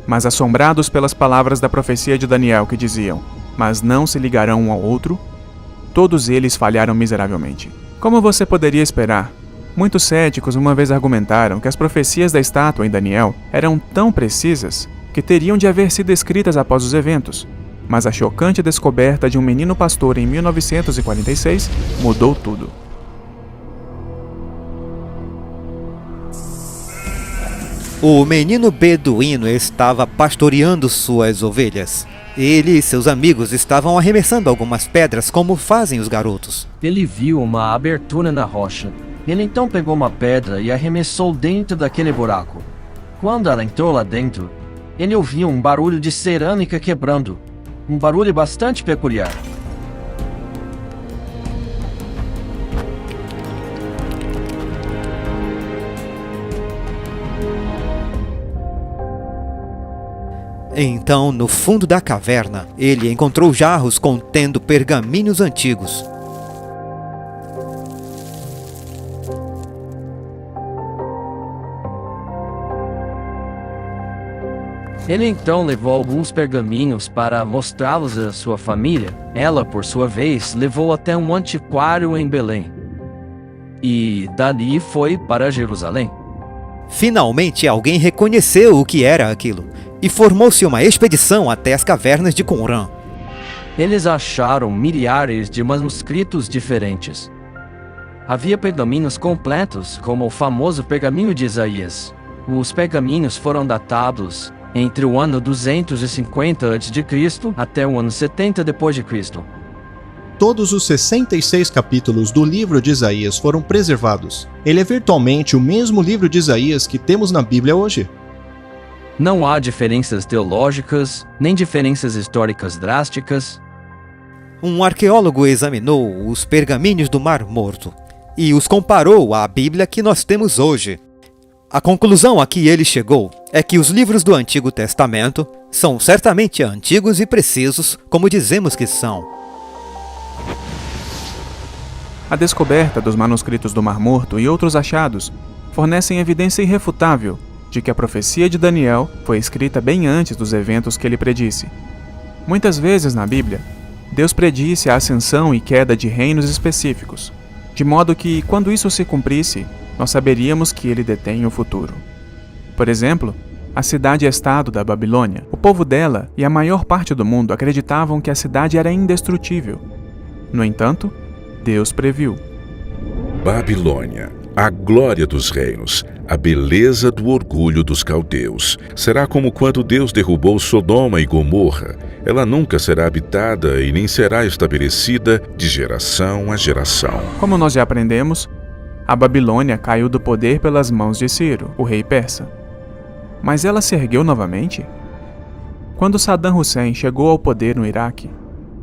A: Mas assombrados pelas palavras da profecia de Daniel que diziam: "Mas não se ligarão um ao outro", todos eles falharam miseravelmente. Como você poderia esperar, muitos céticos uma vez argumentaram que as profecias da estátua em Daniel eram tão precisas que teriam de haver sido escritas após os eventos, mas a chocante descoberta de um menino pastor em 1946 mudou tudo.
G: O menino beduíno estava pastoreando suas ovelhas. Ele e seus amigos estavam arremessando algumas pedras como fazem os garotos.
E: Ele viu uma abertura na rocha. Ele então pegou uma pedra e arremessou dentro daquele buraco. Quando ela entrou lá dentro, ele ouviu um barulho de cerâmica quebrando. Um barulho bastante peculiar.
G: Então, no fundo da caverna, ele encontrou jarros contendo pergaminhos antigos.
E: Ele então levou alguns pergaminhos para mostrá-los à sua família. Ela, por sua vez, levou até um antiquário em Belém. E dali foi para Jerusalém.
G: Finalmente, alguém reconheceu o que era aquilo, e formou-se uma expedição até as cavernas de Qumran.
E: Eles acharam milhares de manuscritos diferentes. Havia pergaminhos completos, como o famoso pergaminho de Isaías. Os pergaminhos foram datados entre o ano 250 a.C. até o ano 70 d.C.
C: Todos os 66 capítulos do livro de Isaías foram preservados. Ele é virtualmente o mesmo livro de Isaías que temos na Bíblia hoje.
E: Não há diferenças teológicas, nem diferenças históricas drásticas.
G: Um arqueólogo examinou os pergaminhos do Mar Morto e os comparou à Bíblia que nós temos hoje. A conclusão a que ele chegou é que os livros do Antigo Testamento são certamente antigos e precisos, como dizemos que são.
A: A descoberta dos manuscritos do Mar Morto e outros achados fornecem evidência irrefutável de que a profecia de Daniel foi escrita bem antes dos eventos que ele predisse. Muitas vezes na Bíblia, Deus predisse a ascensão e queda de reinos específicos, de modo que, quando isso se cumprisse, nós saberíamos que ele detém o futuro. Por exemplo, a cidade-estado da Babilônia, o povo dela e a maior parte do mundo acreditavam que a cidade era indestrutível. No entanto, Deus previu.
B: Babilônia, a glória dos reinos, a beleza do orgulho dos caldeus. Será como quando Deus derrubou Sodoma e Gomorra. Ela nunca será habitada e nem será estabelecida de geração a geração.
A: Como nós já aprendemos, a Babilônia caiu do poder pelas mãos de Ciro, o rei persa. Mas ela se ergueu novamente? Quando Saddam Hussein chegou ao poder no Iraque,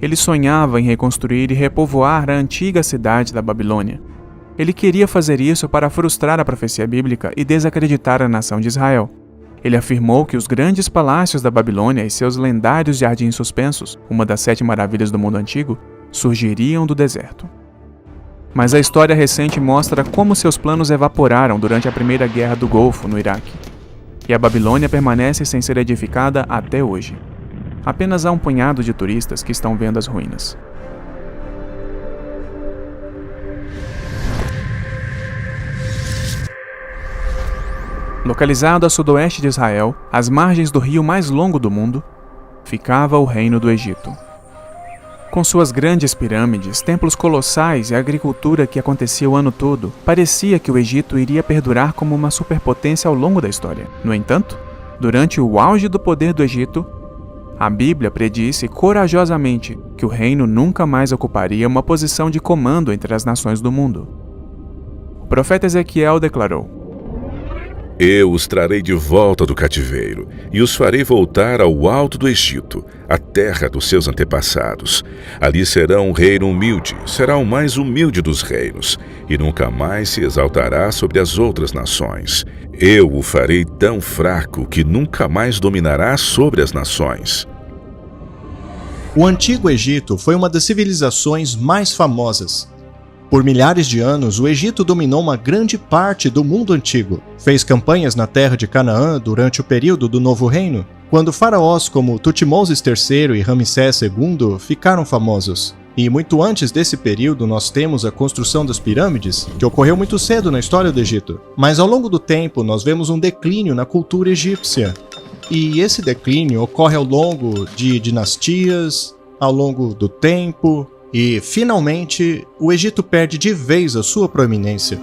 A: ele sonhava em reconstruir e repovoar a antiga cidade da Babilônia. Ele queria fazer isso para frustrar a profecia bíblica e desacreditar a nação de Israel. Ele afirmou que os grandes palácios da Babilônia e seus lendários jardins suspensos, uma das 7 maravilhas do mundo antigo, surgiriam do deserto. Mas a história recente mostra como seus planos evaporaram durante a Primeira Guerra do Golfo, no Iraque. E a Babilônia permanece sem ser edificada até hoje. Apenas há um punhado de turistas que estão vendo as ruínas. Localizado a sudoeste de Israel, às margens do rio mais longo do mundo, ficava o Reino do Egito. Com suas grandes pirâmides, templos colossais e a agricultura que acontecia o ano todo, parecia que o Egito iria perdurar como uma superpotência ao longo da história. No entanto, durante o auge do poder do Egito, a Bíblia predisse corajosamente que o reino nunca mais ocuparia uma posição de comando entre as nações do mundo. o profeta Ezequiel declarou:
B: Eu os trarei de volta do cativeiro e os farei voltar ao alto do Egito, a terra dos seus antepassados. Ali será um reino humilde, será o mais humilde dos reinos, e nunca mais se exaltará sobre as outras nações. Eu o farei tão fraco que nunca mais dominará sobre as nações.
C: O Antigo Egito foi uma das civilizações mais famosas. Por milhares de anos, o Egito dominou uma grande parte do mundo antigo. Fez campanhas na terra de Canaã durante o período do Novo Reino, quando faraós como Tutmoses III e Ramsés II ficaram famosos. E muito antes desse período nós temos a construção das pirâmides, que ocorreu muito cedo na história do Egito. Mas ao longo do tempo nós vemos um declínio na cultura egípcia. E esse declínio ocorre ao longo de dinastias, ao longo do tempo, e finalmente o Egito perde de vez a sua proeminência.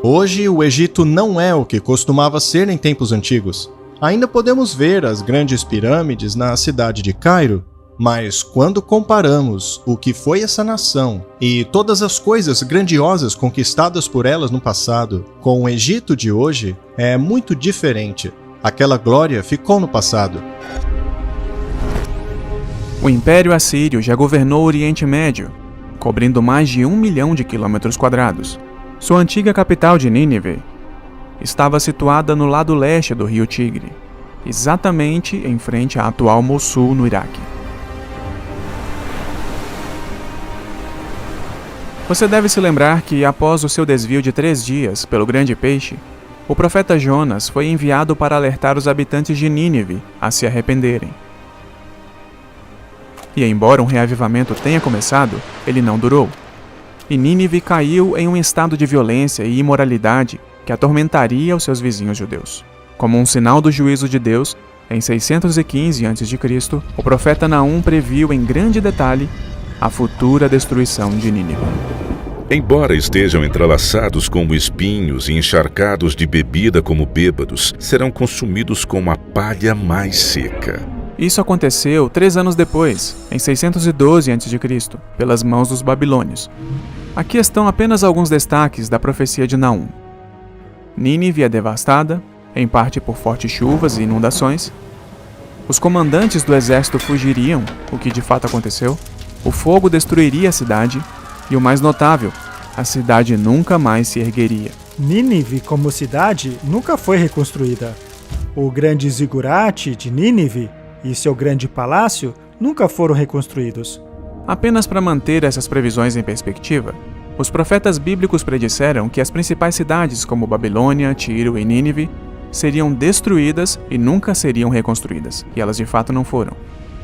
C: Hoje o Egito não é o que costumava ser em tempos antigos. Ainda podemos ver as grandes pirâmides na cidade de Cairo, mas quando comparamos o que foi essa nação e todas as coisas grandiosas conquistadas por elas no passado com o Egito de hoje, é muito diferente. Aquela glória ficou no passado.
A: O Império Assírio já governou o Oriente Médio, cobrindo mais de 1 milhão de quilômetros quadrados. Sua antiga capital de Nínive estava situada no lado leste do rio Tigre, exatamente em frente à atual Mossul, no Iraque. Você deve se lembrar que, após o seu desvio de 3 dias pelo grande peixe, o profeta Jonas foi enviado para alertar os habitantes de Nínive a se arrependerem. E embora um reavivamento tenha começado, ele não durou. E Nínive caiu em um estado de violência e imoralidade que atormentaria os seus vizinhos judeus. Como um sinal do juízo de Deus, em 615 a.C., o profeta Naum previu em grande detalhe a futura destruição de Nínive.
B: Embora estejam entrelaçados como espinhos e encharcados de bebida como bêbados, serão consumidos como a palha mais seca.
A: Isso aconteceu 3 anos depois, em 612 a.C., pelas mãos dos babilônios. Aqui estão apenas alguns destaques da profecia de Naum. Nínive é devastada, em parte por fortes chuvas e inundações. Os comandantes do exército fugiriam, o que de fato aconteceu. O fogo destruiria a cidade, e o mais notável, a cidade nunca mais se ergueria.
D: Nínive, como cidade, nunca foi reconstruída. O grande zigurate de Nínive e seu grande palácio nunca foram reconstruídos.
A: Apenas para manter essas previsões em perspectiva, os profetas bíblicos predisseram que as principais cidades como Babilônia, Tiro e Nínive seriam destruídas e nunca seriam reconstruídas, e elas de fato não foram.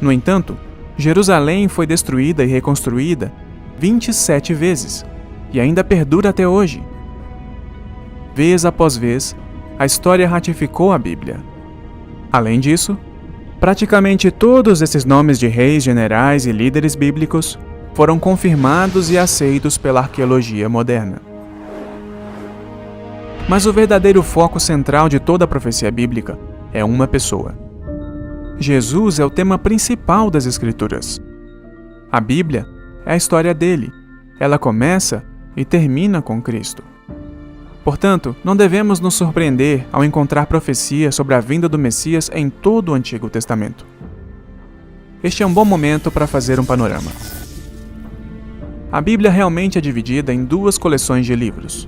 A: No entanto, Jerusalém foi destruída e reconstruída 27 vezes, e ainda perdura até hoje. Vez após vez, a história ratificou a Bíblia. Além disso, praticamente todos esses nomes de reis, generais e líderes bíblicos foram confirmados e aceitos pela arqueologia moderna. Mas o verdadeiro foco central de toda a profecia bíblica é uma pessoa. Jesus é o tema principal das Escrituras. A Bíblia é a história dele. Ela começa e termina com Cristo. Portanto, não devemos nos surpreender ao encontrar profecias sobre a vinda do Messias em todo o Antigo Testamento. Este é um bom momento para fazer um panorama. A Bíblia realmente é dividida em 2 coleções de livros.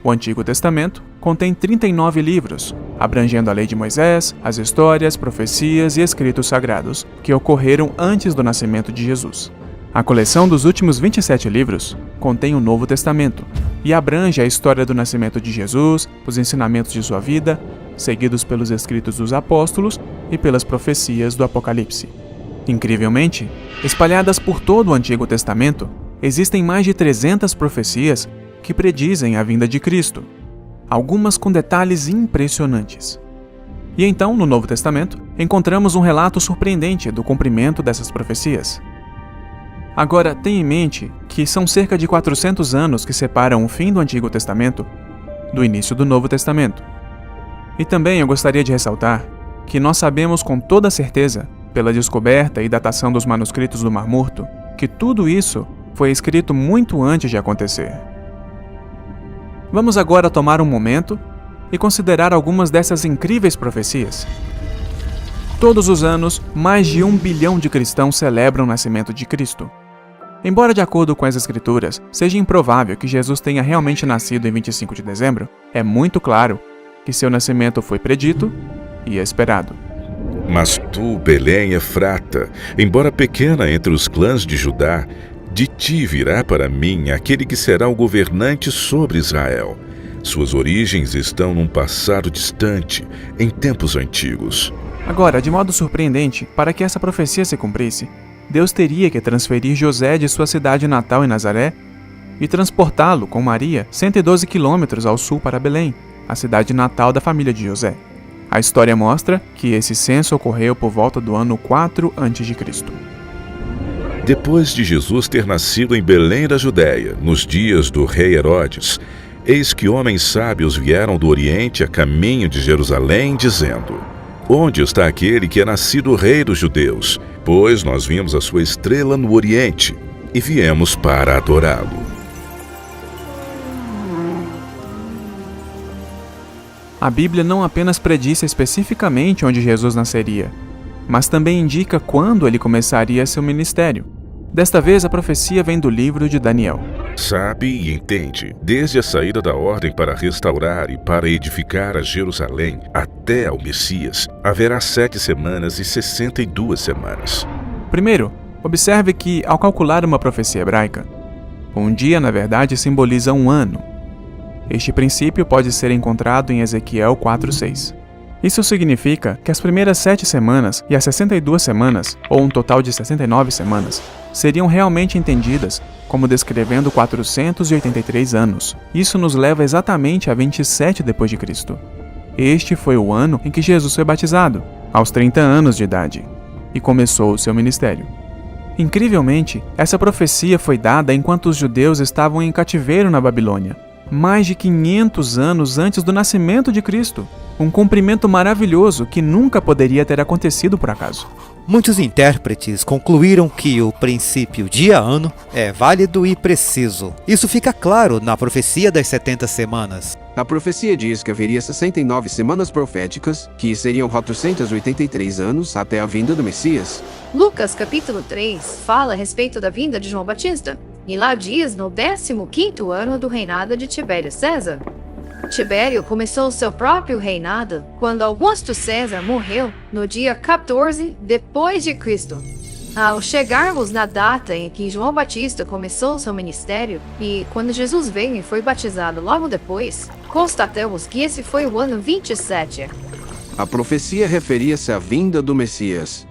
A: O Antigo Testamento contém 39 livros, abrangendo a lei de Moisés, as histórias, profecias e escritos sagrados, que ocorreram antes do nascimento de Jesus. A coleção dos últimos 27 livros contém o Novo Testamento e abrange a história do nascimento de Jesus, os ensinamentos de sua vida, seguidos pelos escritos dos apóstolos e pelas profecias do Apocalipse. Incrivelmente, espalhadas por todo o Antigo Testamento, existem mais de 300 profecias que predizem a vinda de Cristo, algumas com detalhes impressionantes. E então, no Novo Testamento, encontramos um relato surpreendente do cumprimento dessas profecias. Agora, tenha em mente que são cerca de 400 anos que separam o fim do Antigo Testamento do início do Novo Testamento. E também eu gostaria de ressaltar que nós sabemos com toda certeza, pela descoberta e datação dos manuscritos do Mar Morto, que tudo isso foi escrito muito antes de acontecer. Vamos agora tomar um momento e considerar algumas dessas incríveis profecias. Todos os anos, mais de 1 bilhão de cristãos celebram o nascimento de Cristo. Embora, de acordo com as Escrituras, seja improvável que Jesus tenha realmente nascido em 25 de dezembro, é muito claro que seu nascimento foi predito e esperado.
B: Mas tu, Belém Efrata, embora pequena entre os clãs de Judá, de ti virá para mim aquele que será o governante sobre Israel. Suas origens estão num passado distante, em tempos antigos.
A: Agora, de modo surpreendente, para que essa profecia se cumprisse, Deus teria que transferir José de sua cidade natal em Nazaré e transportá-lo com Maria 112 quilômetros ao sul para Belém, a cidade natal da família de José. A história mostra que esse censo ocorreu por volta do ano 4 a.C.
B: Depois de Jesus ter nascido em Belém da Judéia, nos dias do rei Herodes, eis que homens sábios vieram do Oriente a caminho de Jerusalém, dizendo: Onde está aquele que é nascido rei dos judeus? Pois nós vimos a sua estrela no Oriente e viemos para adorá-lo.
A: A Bíblia não apenas predisse especificamente onde Jesus nasceria, mas também indica quando ele começaria seu ministério. Desta vez, a profecia vem do livro de Daniel.
B: Sabe e entende, desde a saída da ordem para restaurar e para edificar a Jerusalém até ao Messias, haverá 7 semanas e 62 semanas.
A: Primeiro, observe que, ao calcular uma profecia hebraica, um dia, na verdade, simboliza um ano. Este princípio pode ser encontrado em Ezequiel 4:6. Isso significa que as primeiras 7 semanas e as 62 semanas, ou um total de 69 semanas, seriam realmente entendidas como descrevendo 483 anos. Isso nos leva exatamente a 27 depois de Cristo. Este foi o ano em que Jesus foi batizado, aos 30 anos de idade, e começou o seu ministério. Incrivelmente, essa profecia foi dada enquanto os judeus estavam em cativeiro na Babilônia, mais de 500 anos antes do nascimento de Cristo. Um cumprimento maravilhoso que nunca poderia ter acontecido por acaso.
G: Muitos intérpretes concluíram que o princípio dia-ano é válido e preciso. Isso fica claro na profecia das 70 semanas.
H: A profecia diz que haveria 69 semanas proféticas, que seriam 483 anos até a vinda do Messias.
I: Lucas capítulo 3 fala a respeito da vinda de João Batista, e lá diz no 15º ano do reinado de Tibério César. Tibério começou seu próprio reinado quando Augusto César morreu no dia 14 depois de Cristo. Ao chegarmos na data em que João Batista começou seu ministério e quando Jesus veio e foi batizado logo depois, constatamos que esse foi o ano 27.
H: A profecia referia-se à vinda do Messias.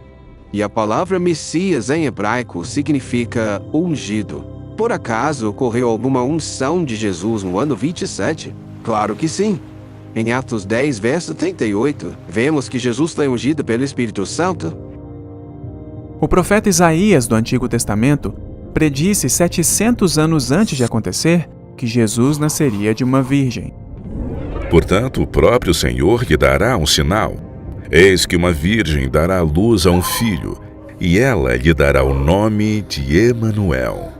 H: E a palavra Messias em hebraico significa ungido. Por acaso ocorreu alguma unção de Jesus no ano 27? Claro que sim. Em Atos 10, verso 38, vemos que Jesus foi ungido pelo Espírito Santo.
A: O profeta Isaías do Antigo Testamento predisse 700 anos antes de acontecer que Jesus nasceria de uma virgem.
B: Portanto, o próprio Senhor lhe dará um sinal. Eis que uma virgem dará à luz a um filho, e ela lhe dará o nome de Emanuel.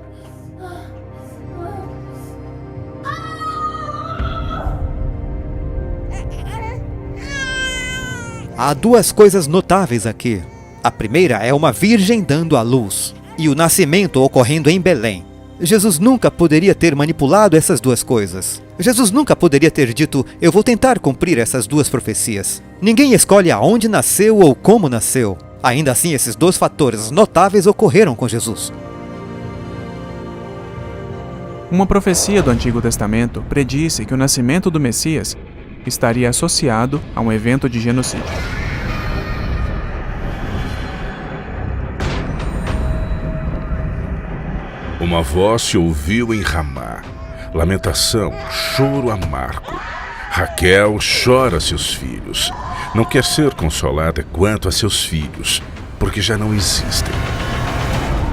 G: Há duas coisas notáveis aqui. A primeira é uma virgem dando à luz, e o nascimento ocorrendo em Belém. Jesus nunca poderia ter manipulado essas duas coisas. Jesus nunca poderia ter dito, eu vou tentar cumprir essas duas profecias. Ninguém escolhe aonde nasceu ou como nasceu. Ainda assim, esses dois fatores notáveis ocorreram com Jesus.
A: Uma profecia do Antigo Testamento predisse que o nascimento do Messias estaria associado a um evento de genocídio.
B: Uma voz se ouviu em Ramá, lamentação, choro amargo. Raquel chora seus filhos. Não quer ser consolada quanto a seus filhos, porque já não existem.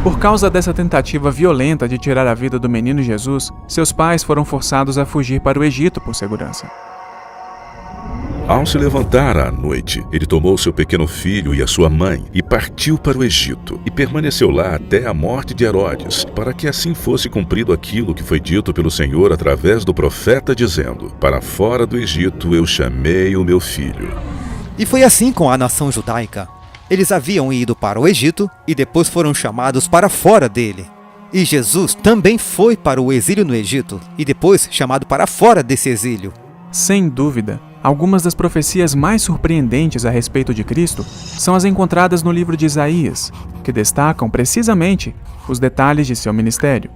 A: Por causa dessa tentativa violenta de tirar a vida do menino Jesus, seus pais foram forçados a fugir para o Egito por segurança.
B: Ao se levantar à noite, ele tomou seu pequeno filho e a sua mãe e partiu para o Egito, e permaneceu lá até a morte de Herodes, para que assim fosse cumprido aquilo que foi dito pelo Senhor através do profeta, dizendo: para fora do Egito eu chamei o meu filho.
G: E foi assim com a nação judaica. Eles haviam ido para o Egito e depois foram chamados para fora dele. E Jesus também foi para o exílio no Egito e depois chamado para fora desse exílio.
A: Sem dúvida, algumas das profecias mais surpreendentes a respeito de Cristo são as encontradas no livro de Isaías, que destacam precisamente os detalhes de seu ministério.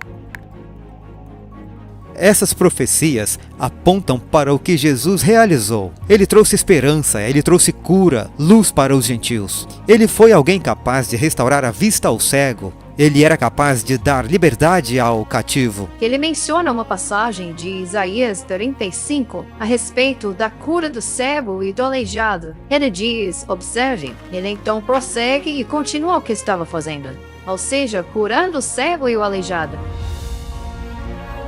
G: Essas profecias apontam para o que Jesus realizou. Ele trouxe esperança, ele trouxe cura, luz para os gentios. Ele foi alguém capaz de restaurar a vista ao cego. Ele era capaz de dar liberdade ao cativo.
I: Ele menciona uma passagem de Isaías 35 a respeito da cura do cego e do aleijado. Ele diz: observe. Ele então prossegue e continua o que estava fazendo, ou seja, curando o cego e o aleijado.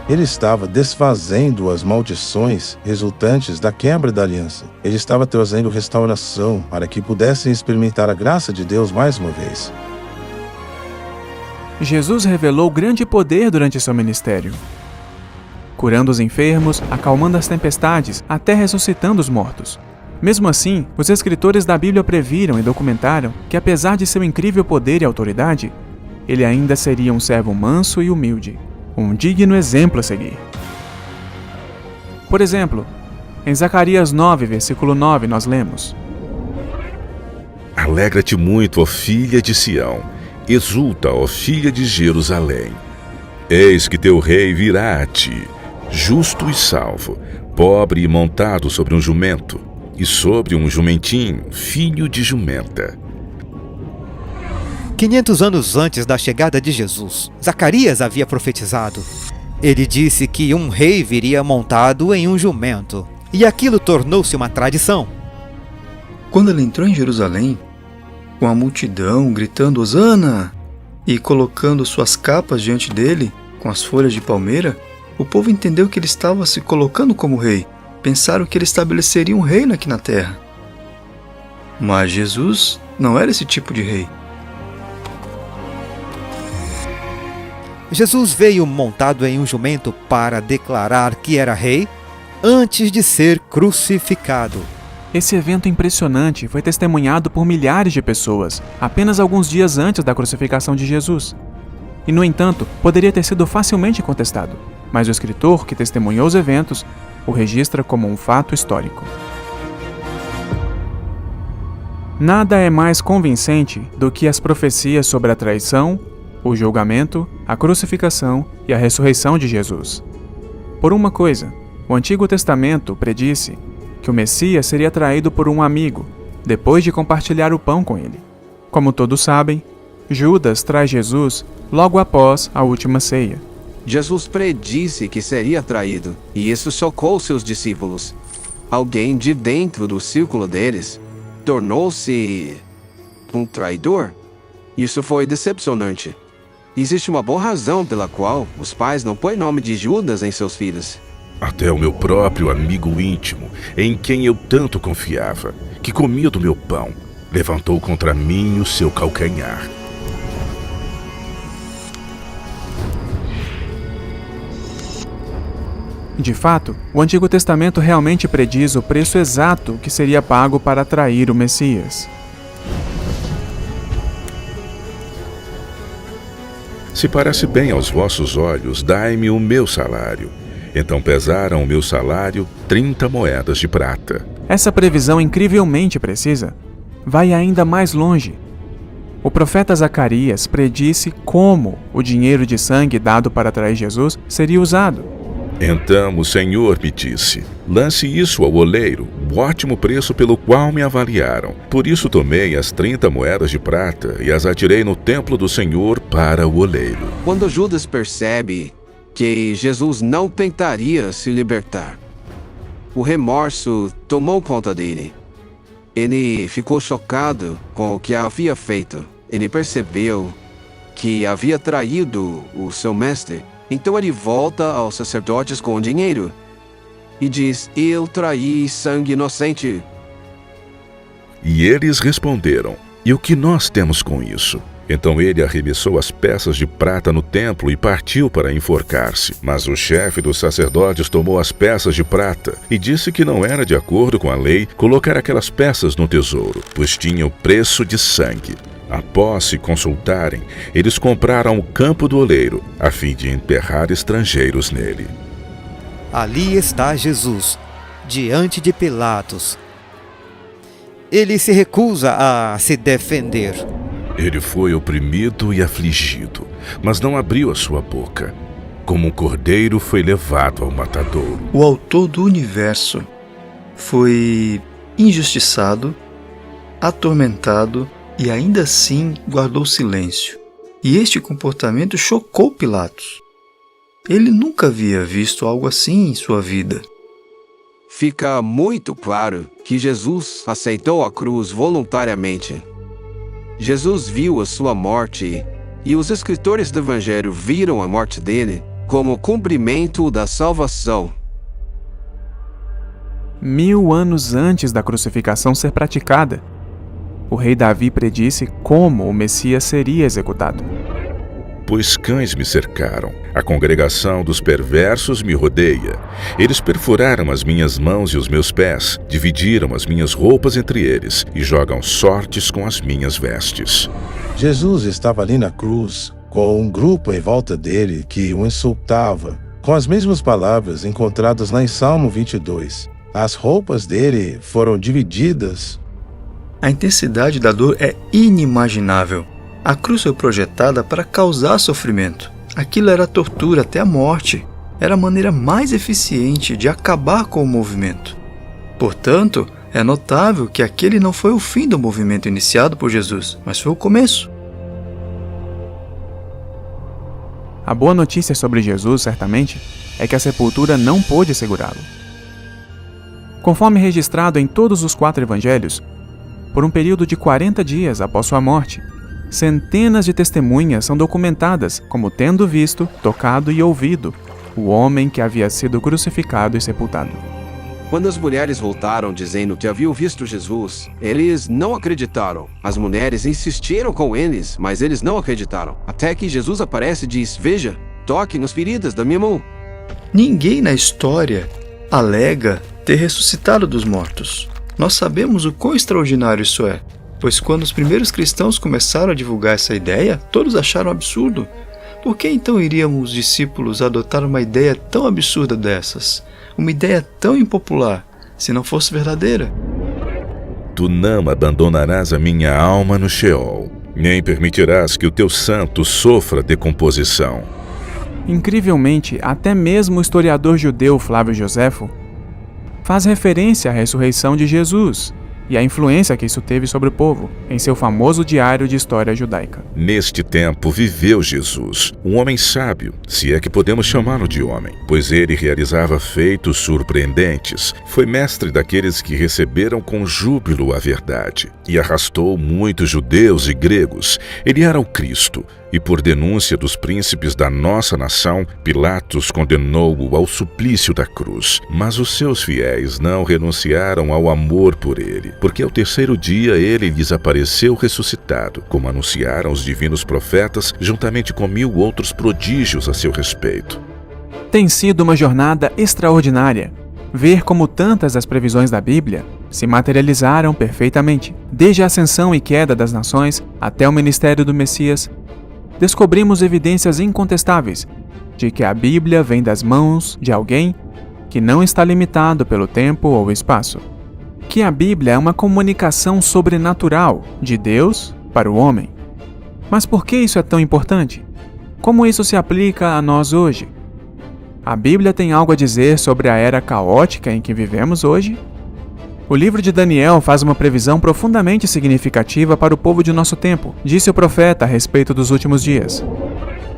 J: Ele estava desfazendo as maldições resultantes da quebra da aliança. Ele estava trazendo restauração para que pudessem experimentar a graça de Deus mais uma vez.
A: Jesus revelou grande poder durante seu ministério, curando os enfermos, acalmando as tempestades, até ressuscitando os mortos. Mesmo assim, os escritores da Bíblia previram e documentaram que, apesar de seu incrível poder e autoridade, ele ainda seria um servo manso e humilde, um digno exemplo a seguir. Por exemplo, em Zacarias 9, versículo 9, nós lemos:
B: Alegra-te muito, ó filha de Sião, exulta, ó filha de Jerusalém. Eis que teu rei virá a ti, justo e salvo, pobre e montado sobre um jumento, e sobre um jumentinho, filho de jumenta.
G: 500 anos antes da chegada de Jesus, Zacarias havia profetizado. Ele disse que um rei viria montado em um jumento, e aquilo tornou-se uma tradição.
F: Quando ele entrou em Jerusalém, com a multidão gritando Hosana e colocando suas capas diante dele, com as folhas de palmeira, o povo entendeu que ele estava se colocando como rei. Pensaram que ele estabeleceria um reino aqui na terra. Mas Jesus não era esse tipo de rei.
G: Jesus veio montado em um jumento para declarar que era rei antes de ser crucificado.
A: Esse evento impressionante foi testemunhado por milhares de pessoas apenas alguns dias antes da crucificação de Jesus. E, no entanto, poderia ter sido facilmente contestado, mas o escritor que testemunhou os eventos o registra como um fato histórico. Nada é mais convincente do que as profecias sobre a traição, o julgamento, a crucificação e a ressurreição de Jesus. Por uma coisa, o Antigo Testamento predisse que o Messias seria traído por um amigo, depois de compartilhar o pão com ele. Como todos sabem, Judas traz Jesus logo após a última ceia.
H: Jesus predisse que seria traído, e isso chocou seus discípulos. Alguém de dentro do círculo deles tornou-se um traidor. Isso foi decepcionante. Existe uma boa razão pela qual os pais não põem nome de Judas em seus filhos.
B: Até o meu próprio amigo íntimo, em quem eu tanto confiava, que comia do meu pão, levantou contra mim o seu calcanhar.
A: De fato, o Antigo Testamento realmente prediz o preço exato que seria pago para trair o Messias.
B: Se parece bem aos vossos olhos, dai-me o meu salário. Então pesaram o meu salário 30 moedas de prata.
A: Essa previsão incrivelmente precisa vai ainda mais longe. O profeta Zacarias predisse como o dinheiro de sangue dado para trair Jesus seria usado.
B: Então o Senhor me disse: lance isso ao oleiro, o ótimo preço pelo qual me avaliaram. Por isso tomei as 30 moedas de prata e as atirei no templo do Senhor para o oleiro.
H: Quando Judas percebe que Jesus não tentaria se libertar, o remorso tomou conta dele. Ele ficou chocado com o que havia feito. Ele percebeu que havia traído o seu mestre. Então ele volta aos sacerdotes com o dinheiro e diz: eu traí sangue inocente.
B: E eles responderam: e o que nós temos com isso? Então ele arremessou as peças de prata no templo e partiu para enforcar-se. Mas o chefe dos sacerdotes tomou as peças de prata e disse que não era de acordo com a lei colocar aquelas peças no tesouro, pois tinha o preço de sangue. Após se consultarem, eles compraram o campo do oleiro, a fim de enterrar estrangeiros nele.
G: Ali está Jesus, diante de Pilatos. Ele se recusa a se defender.
B: Ele foi oprimido e afligido, mas não abriu a sua boca. Como um cordeiro foi levado ao matadouro.
F: O autor do universo foi injustiçado, atormentado e ainda assim guardou silêncio. E este comportamento chocou Pilatos. Ele nunca havia visto algo assim em sua vida.
H: Fica muito claro que Jesus aceitou a cruz voluntariamente. Jesus viu a sua morte, e os escritores do Evangelho viram a morte dele como cumprimento da salvação.
A: 1000 anos antes da crucificação ser praticada, o rei Davi predisse como o Messias seria executado.
B: Pois cães me cercaram, a congregação dos perversos me rodeia. Eles perfuraram as minhas mãos e os meus pés, dividiram as minhas roupas entre eles e jogam sortes com as minhas vestes.
J: Jesus estava ali na cruz, com um grupo em volta dele que o insultava, com as mesmas palavras encontradas lá em Salmo 22. As roupas dele foram divididas.
F: A intensidade da dor é inimaginável. A cruz foi projetada para causar sofrimento. Aquilo era tortura até a morte. Era a maneira mais eficiente de acabar com o movimento. Portanto, é notável que aquele não foi o fim do movimento iniciado por Jesus, mas foi o começo.
A: A boa notícia sobre Jesus, certamente, é que a sepultura não pôde segurá-lo. Conforme registrado em todos os 4 evangelhos, por um período de 40 dias após sua morte, centenas de testemunhas são documentadas como tendo visto, tocado e ouvido o homem que havia sido crucificado e sepultado.
H: Quando as mulheres voltaram dizendo que haviam visto Jesus, eles não acreditaram. As mulheres insistiram com eles, mas eles não acreditaram. Até que Jesus aparece e diz: veja, toque nas feridas da minha mão.
F: Ninguém na história alega ter ressuscitado dos mortos. Nós sabemos o quão extraordinário isso é, pois quando os primeiros cristãos começaram a divulgar essa ideia, todos acharam absurdo. Por que então iriam os discípulos adotar uma ideia tão absurda dessas? Uma ideia tão impopular, se não fosse verdadeira?
B: Tu não abandonarás a minha alma no Sheol, nem permitirás que o teu santo sofra decomposição.
A: Incrivelmente, até mesmo o historiador judeu Flávio Joséfo faz referência à ressurreição de Jesus e à influência que isso teve sobre o povo, em seu famoso diário de história judaica.
B: Neste tempo viveu Jesus, um homem sábio, se é que podemos chamá-lo de homem, pois ele realizava feitos surpreendentes, foi mestre daqueles que receberam com júbilo a verdade, e arrastou muitos judeus e gregos. Ele era o Cristo, e por denúncia dos príncipes da nossa nação, Pilatos condenou-o ao suplício da cruz. Mas os seus fiéis não renunciaram ao amor por ele, porque ao 3º dia ele lhes apareceu ressuscitado, como anunciaram os divinos profetas, juntamente com 1000 outros prodígios a seu respeito.
A: Tem sido uma jornada extraordinária ver como tantas das previsões da Bíblia se materializaram perfeitamente. Desde a ascensão e queda das nações até o ministério do Messias, descobrimos evidências incontestáveis de que a Bíblia vem das mãos de alguém que não está limitado pelo tempo ou espaço. Que a Bíblia é uma comunicação sobrenatural de Deus para o homem. Mas por que isso é tão importante? Como isso se aplica a nós hoje? A Bíblia tem algo a dizer sobre a era caótica em que vivemos hoje? O livro de Daniel faz uma previsão profundamente significativa para o povo de nosso tempo, disse o profeta a respeito dos últimos dias.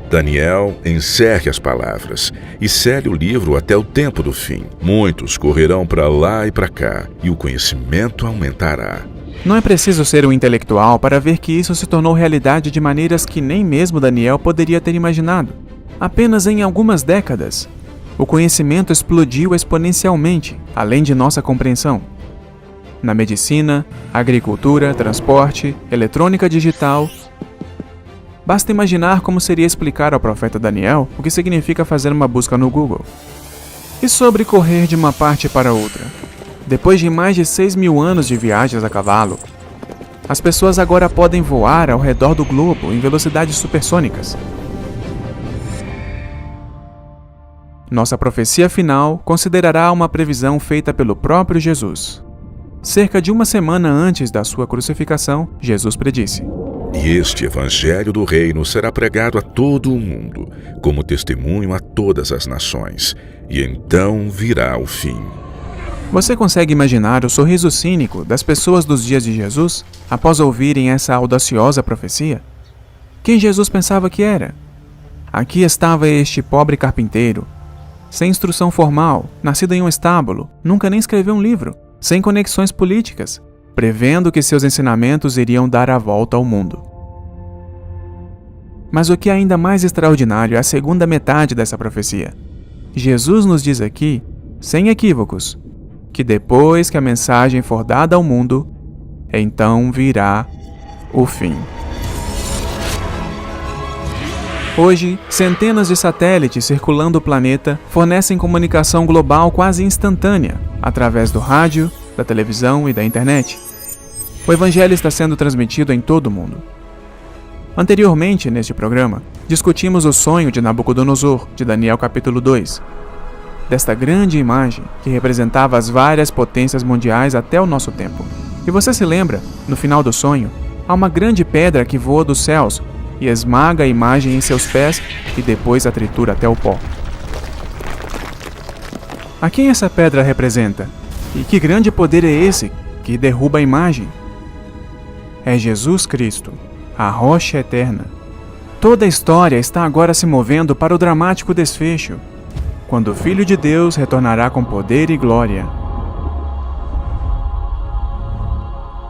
B: Daniel encerre as palavras e cele o livro até o tempo do fim. Muitos correrão para lá e para cá, e o conhecimento aumentará.
A: Não é preciso ser um intelectual para ver que isso se tornou realidade de maneiras que nem mesmo Daniel poderia ter imaginado. Apenas em algumas décadas, o conhecimento explodiu exponencialmente, além de nossa compreensão. na medicina, agricultura, transporte, eletrônica digital. Basta imaginar como seria explicar ao profeta Daniel o que significa fazer uma busca no Google. E sobre correr de uma parte para outra? Depois de mais de 6.000 anos de viagens a cavalo, as pessoas agora podem voar ao redor do globo em velocidades supersônicas. Nossa profecia final considerará uma previsão feita pelo próprio Jesus. Cerca de uma semana antes da sua crucificação, Jesus predisse:
B: E este evangelho do reino será pregado a todo o mundo, como testemunho a todas as nações, e então virá o fim.
A: Você consegue imaginar o sorriso cínico das pessoas dos dias de Jesus após ouvirem essa audaciosa profecia? Quem Jesus pensava que era? Aqui estava este pobre carpinteiro, sem instrução formal, nascido em um estábulo, nunca nem escreveu um livro, sem conexões políticas, prevendo que seus ensinamentos iriam dar a volta ao mundo. Mas o que é ainda mais extraordinário é a segunda metade dessa profecia. Jesus nos diz aqui, sem equívocos, que depois que a mensagem for dada ao mundo, então virá o fim. Hoje, centenas de satélites circulando o planeta fornecem comunicação global quase instantânea, através do rádio, da televisão e da internet. O Evangelho está sendo transmitido em todo o mundo. Anteriormente, neste programa, discutimos o sonho de Nabucodonosor, de Daniel capítulo 2. Desta grande imagem que representava as várias potências mundiais até o nosso tempo. E você se lembra, no final do sonho, há uma grande pedra que voa dos céus e esmaga a imagem em seus pés e depois a tritura até o pó. A quem essa pedra representa? E que grande poder é esse que derruba a imagem? É Jesus Cristo, a rocha eterna. Toda a história está agora se movendo para o dramático desfecho, quando o Filho de Deus retornará com poder e glória.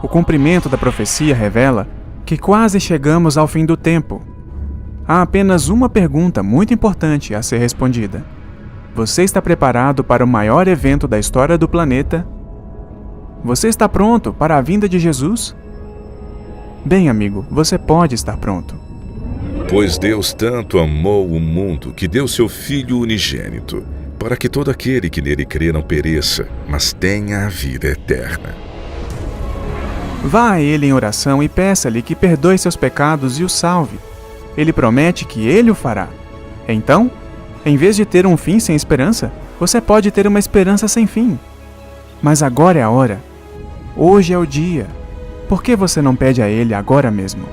A: O cumprimento da profecia revela que quase chegamos ao fim do tempo. Há apenas uma pergunta muito importante a ser respondida. Você está preparado para o maior evento da história do planeta? Você está pronto para a vinda de Jesus? Bem, amigo, você pode estar pronto.
B: Pois Deus tanto amou o mundo que deu seu Filho unigênito, para que todo aquele que nele crê não pereça, mas tenha a vida eterna.
A: Vá a Ele em oração e peça-lhe que perdoe seus pecados e o salve. Ele promete que Ele o fará. Então, em vez de ter um fim sem esperança, você pode ter uma esperança sem fim. Mas agora é a hora. Hoje é o dia. Por que você não pede a Ele agora mesmo?